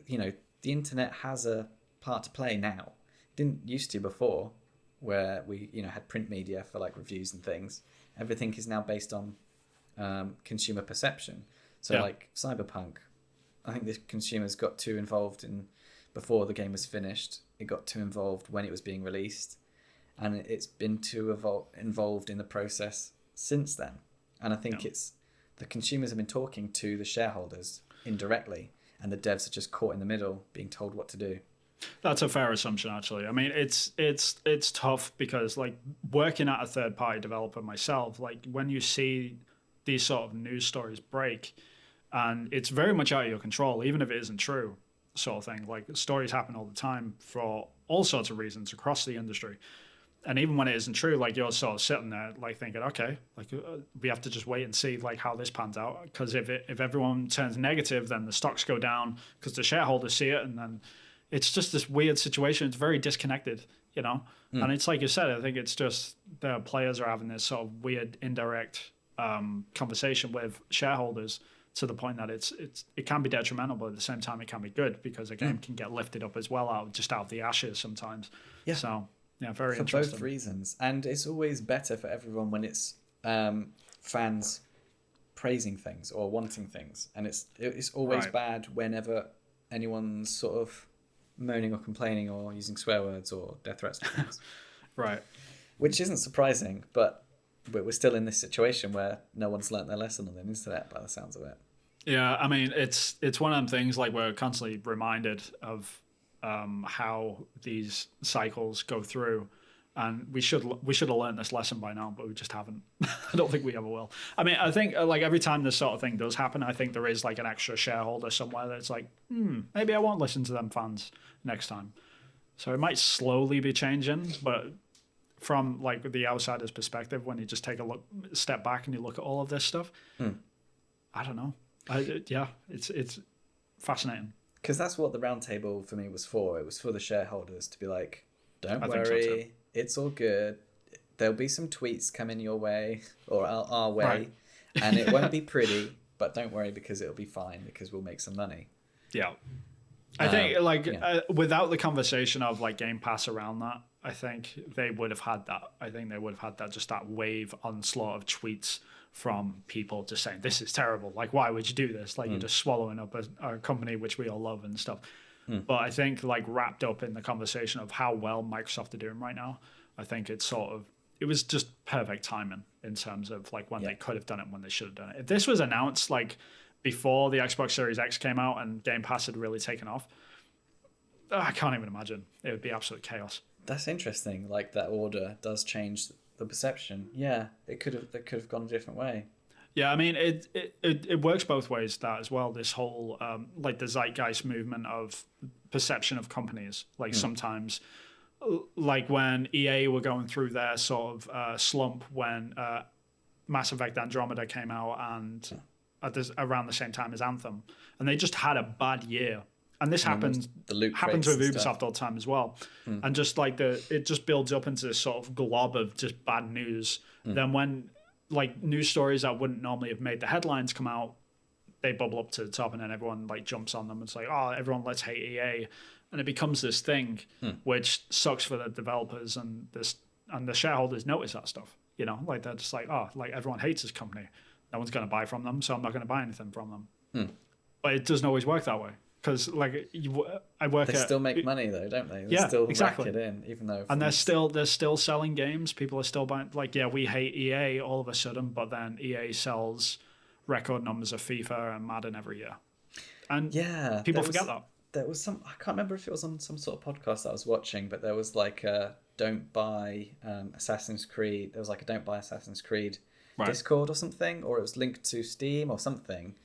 the internet has a part to play now. It didn't used to before, where we, had print media for like reviews and things. Everything is now based on consumer perception. So like Cyberpunk, I think the consumers got too involved before the game was finished. It got too involved when it was being released. And it's been too involved in the process since then. And I think the consumers have been talking to the shareholders indirectly, and the devs are just caught in the middle being told what to do. That's a fair assumption, actually. I mean, it's tough because like working at a third party developer myself, like when you see these sort of news stories break, and it's very much out of your control, even if it isn't true, sort of thing. Like stories happen all the time for all sorts of reasons across the industry. And even when it isn't true, like you're sort of sitting there like thinking, okay, like we have to just wait and see like how this pans out. Because if everyone turns negative, then the stocks go down because the shareholders see it, and then it's just this weird situation. It's very disconnected, And it's like you said, I think it's just the players are having this sort of weird indirect conversation with shareholders to the point that it can be detrimental, but at the same time it can be good because a game can get lifted up as well out of the ashes sometimes. Yeah. So. Yeah, very interesting. For both reasons. And it's always better for everyone when it's fans praising things or wanting things. And it's always bad whenever anyone's sort of moaning or complaining or using swear words or death threats and things. Right. Which isn't surprising, but we're still in this situation where no one's learnt their lesson on the internet by the sounds of it. Yeah, I mean, it's one of them things like we're constantly reminded of how these cycles go through, And we should have learned this lesson by now, but we just haven't. I don't think we ever will. I mean, I think like every time this sort of thing does happen, I think there is like an extra shareholder somewhere that's like, maybe I won't listen to them fans next time. So it might slowly be changing, but from like the outsider's perspective, when you just take a step back and you look at all of this stuff, I don't know. It's fascinating. Because that's what the roundtable for me was for. It was for the shareholders to be like, don't worry, it's all good. There'll be some tweets coming your way or our way, right. And it won't be pretty, but don't worry because it'll be fine because we'll make some money. Yeah. I think without the conversation of like Game Pass around that, I think they would have had that. I think they would have had that, just that wave onslaught of tweets from people just saying, this is terrible. Like, why would you do this? Like, you're just swallowing up a company which we all love and stuff. But I think like wrapped up in the conversation of how well Microsoft are doing right now, I think it was just perfect timing in terms of like when they could have done it and when they should have done it. If this was announced like before the Xbox Series X came out and Game Pass had really taken off, I can't even imagine. It would be absolute chaos. That's interesting. Like that order does change the perception. Yeah, it could have gone a different way. Yeah, I mean, it works both ways, that as well. This whole, like the zeitgeist movement of perception of companies. Like sometimes, like when EA were going through their sort of slump when Mass Effect Andromeda came out and around the same time as Anthem. And they just had a bad year. And this happens with Ubisoft all the time as well. And just like it just builds up into this sort of glob of just bad news. Then when like news stories that wouldn't normally have made the headlines come out, they bubble up to the top and then everyone like jumps on them. It's like, oh, everyone let's hate EA. And it becomes this thing which sucks for the developers and the shareholders notice that stuff. You know, like they're just like, oh, like everyone hates this company. No one's going to buy from them, so I'm not going to buy anything from them. But it doesn't always work that way. Because like they still make money though, don't they? They still rack it in, even though. And they're still selling games. People are still buying. Like, yeah, we hate EA all of a sudden, but then EA sells record numbers of FIFA and Madden every year, and people forget that. There was I can't remember if it was on some sort of podcast that I was watching, but there was like a don't buy Assassin's Creed. There was like a don't buy Assassin's Creed Discord or something, or it was linked to Steam or something,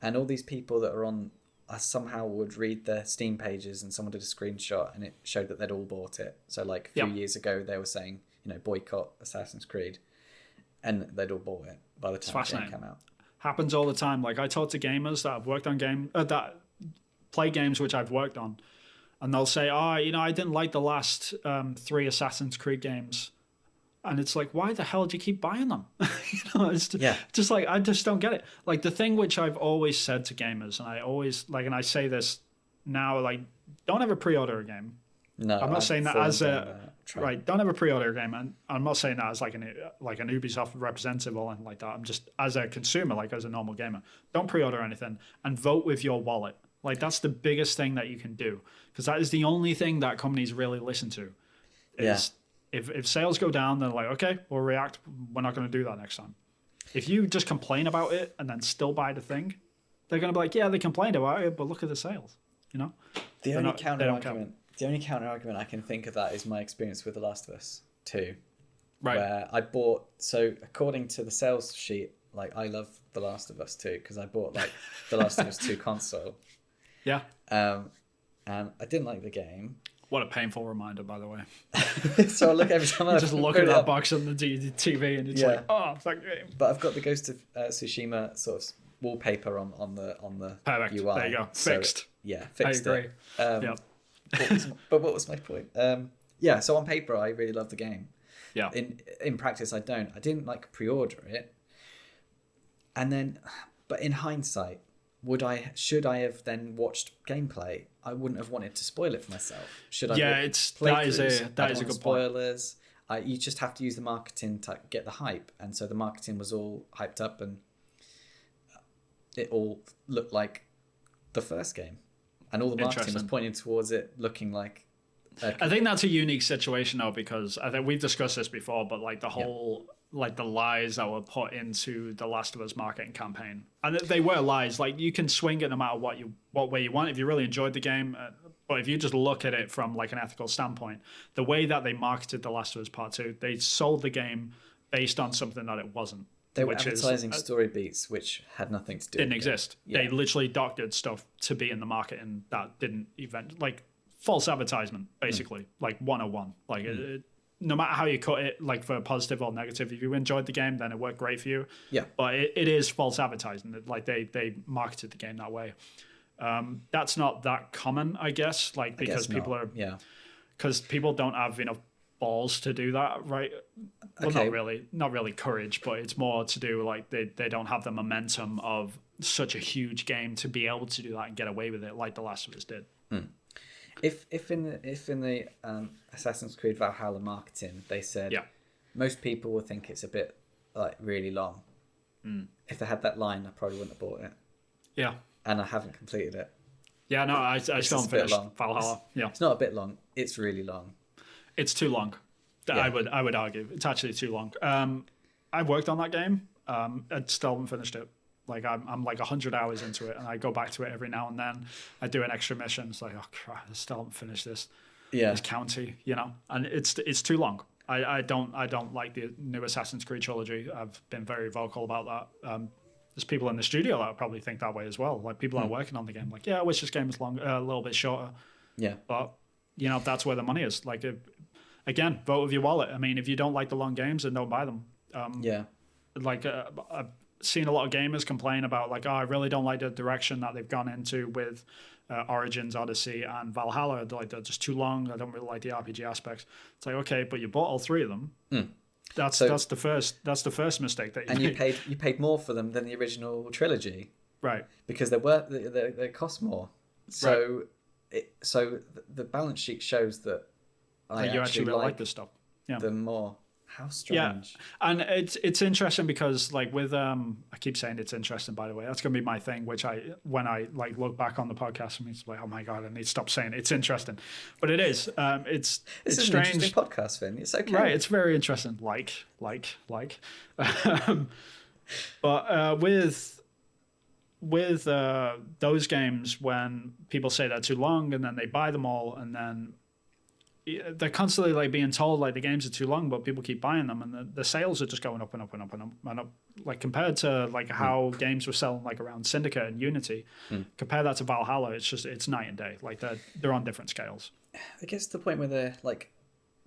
and all these people that are on. I somehow would read their Steam pages and someone did a screenshot and it showed that they'd all bought it. So like a few years ago they were saying, boycott Assassin's Creed, and they'd all bought it by the time the game came out. Happens all the time. Like I talk to gamers that have worked on that play games which I've worked on, and they'll say, I didn't like the last 3 Assassin's Creed games. And it's like, why the hell do you keep buying them? It's just like, I just don't get it. Like the thing which I've always said to gamers, and I always like, and I say this now, like, don't ever pre-order a game. No, I'm not saying that as don't ever pre-order a game, and I'm not saying that as like an Ubisoft representative or anything like that. I'm just as a consumer, like as a normal gamer, don't pre-order anything and vote with your wallet. Like that's the biggest thing that you can do, because that is the only thing that companies really listen to. If sales go down, they're like, okay, we'll react. We're not going to do that next time. If you just complain about it and then still buy the thing, they're going to be like, yeah, they complained about it, but look at the sales. The only counter argument I can think of that is my experience with The Last of Us 2, where I bought. So according to the sales sheet, like I love The Last of Us 2 because I bought like The Last of Us 2 console. Yeah. And I didn't like the game. What a painful reminder, by the way. So I look every time I just look at that box on the TV and it's like, oh, it's that game. But I've got the Ghost of Tsushima sort of wallpaper on the Perfect. UI. There you go. Fixed. Fixed. I agree. But what was my point? So on paper I really love the game. Yeah. In practice I don't. I didn't like pre-order it. And then, but in hindsight, should I have then watched gameplay? I wouldn't have wanted to spoil it for myself. Should I? Yeah, that is a good spoilers. Point. You just have to use the marketing to get the hype, and so the marketing was all hyped up, and it all looked like the first game, and all the marketing was pointing towards it looking like. I think that's a unique situation though, because I think we've discussed this before, but like the whole like the lies that were put into the Last of Us marketing campaign, and they were lies. Like you can swing it no matter what way you want if you really enjoyed the game. But if you just look at it from like an ethical standpoint, the way that they marketed The Last of Us Part 2, they sold the game based on something that it wasn't. They were advertising story beats which had nothing to do. Didn't exist. Yeah. They literally doctored stuff to be in the marketing that didn't even like false advertisement, basically, like 101. Like no matter how you cut it, like for positive or negative, if you enjoyed the game, then it worked great for you. Yeah. But it is false advertising. Like they marketed the game that way. That's not that common, I guess. Like because people are because people don't have enough balls to do that, right? Well, not really courage, but it's more to do like they don't have the momentum of such a huge game to be able to do that and get away with it like The Last of Us did. If in the Assassin's Creed Valhalla marketing they said most people will think it's a bit like really long. If they had that line, I probably wouldn't have bought it. Yeah. And I haven't completed it. Yeah, no, I still haven't finished Valhalla. It's not a bit long. It's really long. It's too long. Yeah. I would argue it's actually too long. I worked on that game. I still haven't finished it. Like I'm like 100 hours into it, and I go back to it every now and then. I do an extra mission. It's like, oh crap, I still haven't finished this. This county, and it's too long. I don't like the new Assassin's Creed trilogy. I've been very vocal about that. There's people in the studio that probably think that way as well. Like people are working on the game. Like, I wish this game was a little bit shorter. Yeah. But that's where the money is. Like, again, vote with your wallet. I mean, if you don't like the long games, then don't buy them. Like I've seen a lot of gamers complain about like, I really don't like the direction that they've gone into with Origins, Odyssey, and Valhalla. They're just too long. I don't really like the RPG aspects. It's like, okay, but you bought all three of them. That's the first mistake that you made. You paid more for them than the original trilogy, right? Because they cost more. So so the balance sheet shows that you actually really like this stuff. Yeah. The more. How strange. Yeah, and it's interesting because like with I keep saying it's interesting, by the way. That's gonna be my thing, which when I like look back on the podcast, I mean, it's like, oh my god, I need to stop saying it's interesting, but it is. It's strange. An interesting podcast, Vin. It's okay. Right, it's very interesting. Like. But with those games, when people say they're too long and then they buy them all, and then they're constantly like being told like the games are too long, but people keep buying them, and the sales are just going up and up and up and up and up. Like compared to like how games were selling like around Syndicate and Unity, compare that to Valhalla, it's night and day. Like they're on different scales. I guess the point where they're like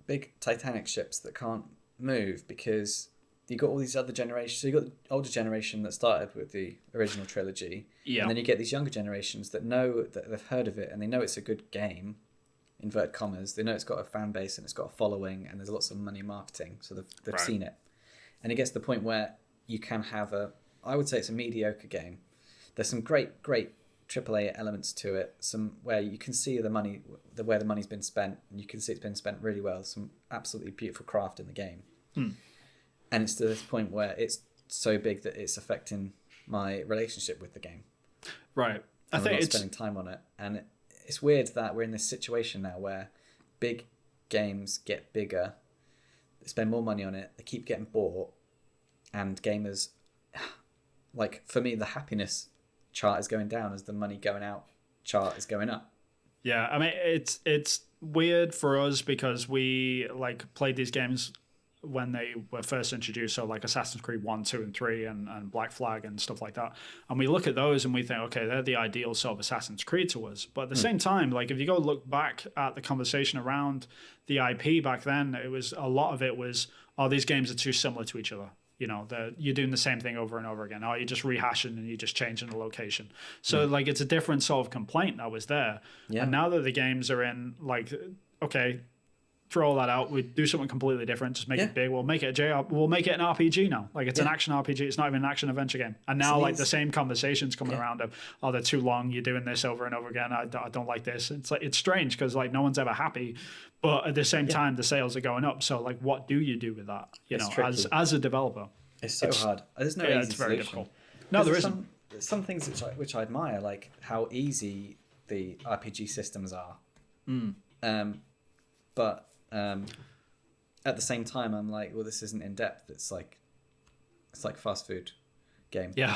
big Titanic ships that can't move because you got all these other generations. So you got the older generation that started with the original trilogy, and then you get these younger generations that know that they've heard of it and they know it's a good game. Inverted commas, they know it's got a fan base and it's got a following and there's lots of money in marketing, so they've seen it. And it gets to the point where you can have I would say it's a mediocre game. There's some great AAA elements to it, some where you can see where the money's been spent, and you can see it's been spent really well. Some absolutely beautiful craft in the game. And it's to this point where it's so big that it's affecting my relationship with the game. Right. I think it's spending time on it, and it's weird that we're in this situation now where big games get bigger, they spend more money on it, they keep getting bought, and gamers, like for me, the happiness chart is going down as the money going out chart is going up. Yeah, I mean it's weird for us because we like played these games when they were first introduced, so like Assassin's Creed 1, 2, and 3 and Black Flag and stuff like that. And we look at those and we think, okay, they're the ideal sort of Assassin's Creed to us. But at the same time, like if you go look back at the conversation around the IP back then, a lot of it was, oh, these games are too similar to each other. You're doing the same thing over and over again. Oh, you're just rehashing and you're just changing the location. So like it's a different sort of complaint that was there. Yeah. And now that the games are in, like, okay, throw all that out. We do something completely different. Just make it big. We'll make it we'll make it an RPG now. Like it's an action RPG. It's not even an action adventure game. And now like the same conversations coming around of, oh, they're too long. You're doing this over and over again. I don't like this. It's like it's strange because like no one's ever happy, but at the same time the sales are going up. So like, what do you do with that? As a developer, it's hard. There's no easy it's very solution. Difficult. No, there isn't. Some things which I admire, like how easy the RPG systems are. at the same time, I'm like, well, this isn't in depth. It's like fast food game. Yeah,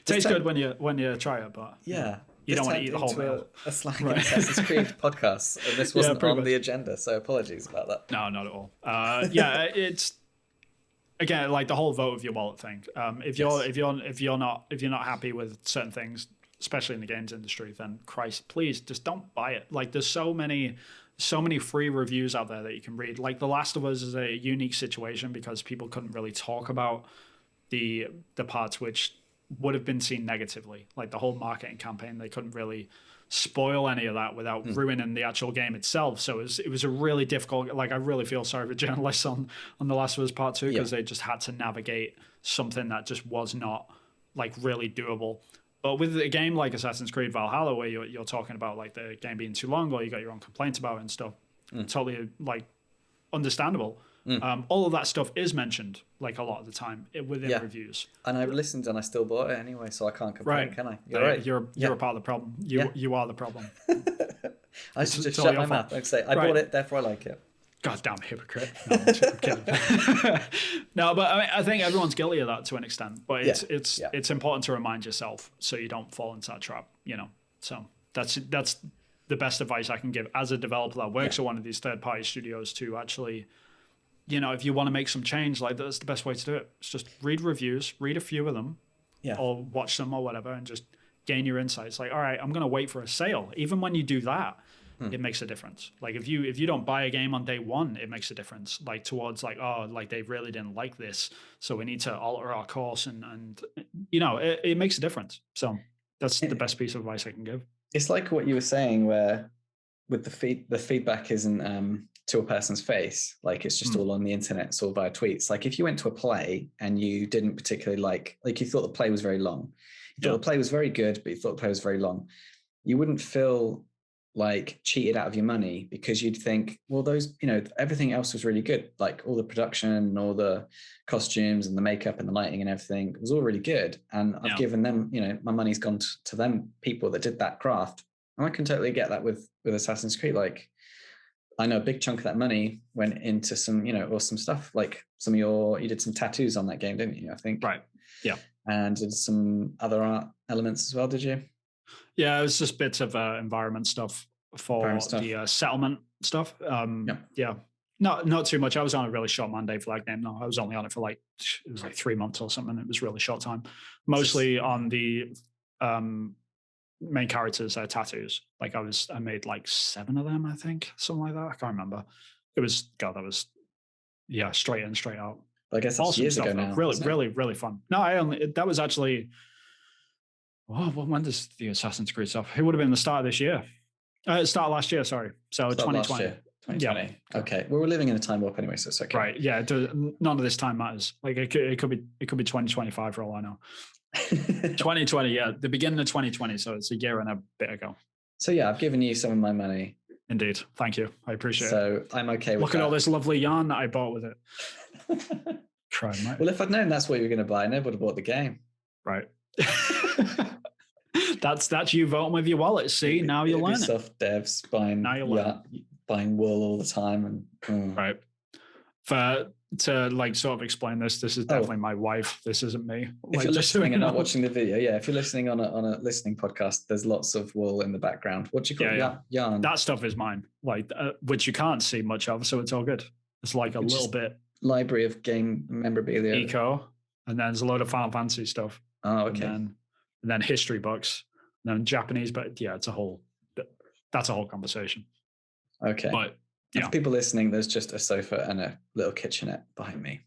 tastes good when you try it, but yeah, you don't want to eat the whole meal. A slang Assassin's Creed podcast, and this wasn't on the agenda, so apologies about that. No, not at all. Yeah, it's again like the whole vote with your wallet thing. If you're not happy with certain things, especially in the games industry, then Christ, please just don't buy it. Like there's so many free reviews out there that you can read. Like The Last of Us is a unique situation because people couldn't really talk about the parts which would have been seen negatively, like the whole marketing campaign. They couldn't really spoil any of that without ruining the actual game itself. So it was a really difficult. Like I really feel sorry for journalists on The Last of Us Part 2 because they just had to navigate something that just was not like really doable. But with a game like Assassin's Creed Valhalla, where you're talking about like the game being too long, or you got your own complaints about it and stuff, totally like understandable. All of that stuff is mentioned like a lot of the time within reviews. And I listened and I still bought it anyway, so I can't complain, can I? You're right. You're a part of the problem. You are the problem. I should just shut my mouth and say I bought it, therefore I like it. Goddamn hypocrite. No, I'm kidding. No, but I mean, I think everyone's guilty of that to an extent. But it's important to remind yourself so you don't fall into that trap. So that's the best advice I can give as a developer that works at one of these third-party studios to actually, if you want to make some change, like that's the best way to do it. It's just read reviews, read a few of them, or watch them or whatever, and just gain your insights. Like, all right, I'm going to wait for a sale. Even when you do that, it makes a difference. Like if you don't buy a game on day one, it makes a difference. Like towards like, oh, like they really didn't like this, so we need to alter our course, and it makes a difference. So that's the best piece of advice I can give. It's like what you were saying, where with the feedback isn't to a person's face. Like it's just all on the internet. It's all via tweets. Like if you went to a play and you didn't particularly like you thought the play was very long, you thought the play was very good, but you thought the play was very long, you wouldn't feel like cheated out of your money because you'd think, well, those, everything else was really good. Like all the production and all the costumes and the makeup and the lighting and everything was all really good. And I've given them, my money's gone to them people that did that craft. And I can totally get that with Assassin's Creed. Like I know a big chunk of that money went into some, awesome stuff. Like you did some tattoos on that game, didn't you? I think. Right. Yeah. And did some other art elements as well, did you? Yeah, it was just bits of environment stuff for the settlement stuff. Yeah, not too much. I was on a really short Monday for that game. No, I was only on it for it was 3 months or something. It was really short time. Mostly on the main characters' tattoos. Like I made 7 of them, I think, something like that. I can't remember. It was that was straight in, straight out. I guess that's awesome years ago now. Really fun. No, that was actually. Oh, well, when does the Assassin's Creed stuff? It would have been the start of this year. Start last year, sorry. So 2020. 2020. Yeah. Okay. Well, we're living in a time warp anyway, so it's okay. Right. Yeah. None of this time matters. Like it could be 2025 for all I know. 2020. Yeah. The beginning of 2020. So it's a year and a bit ago. So yeah, I've given you some of my money. Indeed. Thank you. I appreciate it. So I'm okay with Look at all this lovely yarn that I bought with it. Try, mate. Well, if I'd known that's what you were going to buy, I never would have bought the game. Right. That's you voting with your wallet. See, now you're learning. Ubisoft devs buying wool all the time, and right. To sort of explain this is definitely my wife. This isn't me. If you're listening and not watching the video, if you're listening on a listening podcast, there's lots of wool in the background. What do you call it? Yarn. That stuff is mine. Which you can't see much of, so it's all good. It's like a little bit library of game memorabilia, eco, and then there's a load of Final Fantasy stuff. Oh, okay. And then history books, and then Japanese, but that's a whole conversation. Okay. But for people listening, there's just a sofa and a little kitchenette behind me.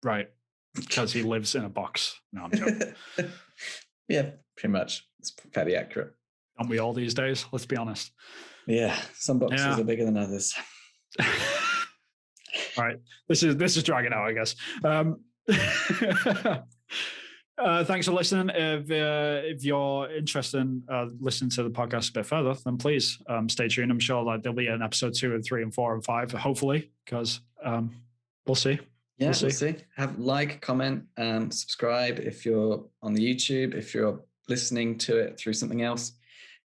Right. Because he lives in a box. No, I'm joking. Yeah, pretty much. It's fairly accurate. Aren't we all these days? Let's be honest. Yeah. Some boxes are bigger than others. All right. This is dragging out, I guess. Thanks for listening. If you're interested in listening to the podcast a bit further, then please stay tuned. I'm sure there'll be an episode 2 and 3 and 4 and 5, hopefully, because we'll see. Yeah, we'll see. Have comment, subscribe if you're on the YouTube. If you're listening to it through something else,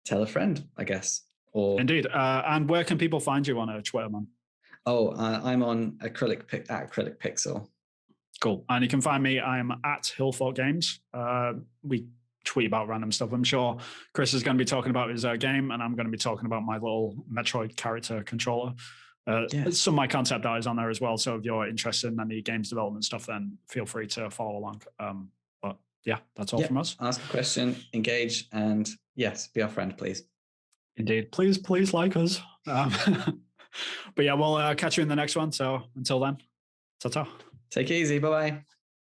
tell a friend, I guess. Or indeed. And where can people find you on Twitter, man? Oh, I'm on Acrylic Pixel. Cool. And you can find me. I'm at Hillthought Games. We tweet about random stuff. I'm sure Chris is going to be talking about his game, and I'm going to be talking about my little Metroid character controller. Some of my concept art is on there as well. So if you're interested in any games development stuff, then feel free to follow along. But yeah, that's all from us. Ask a question, engage, and yes, be our friend, please. Indeed. Please like us. But yeah, we'll catch you in the next one. So until then, ta-ta. Take it easy. Bye-bye.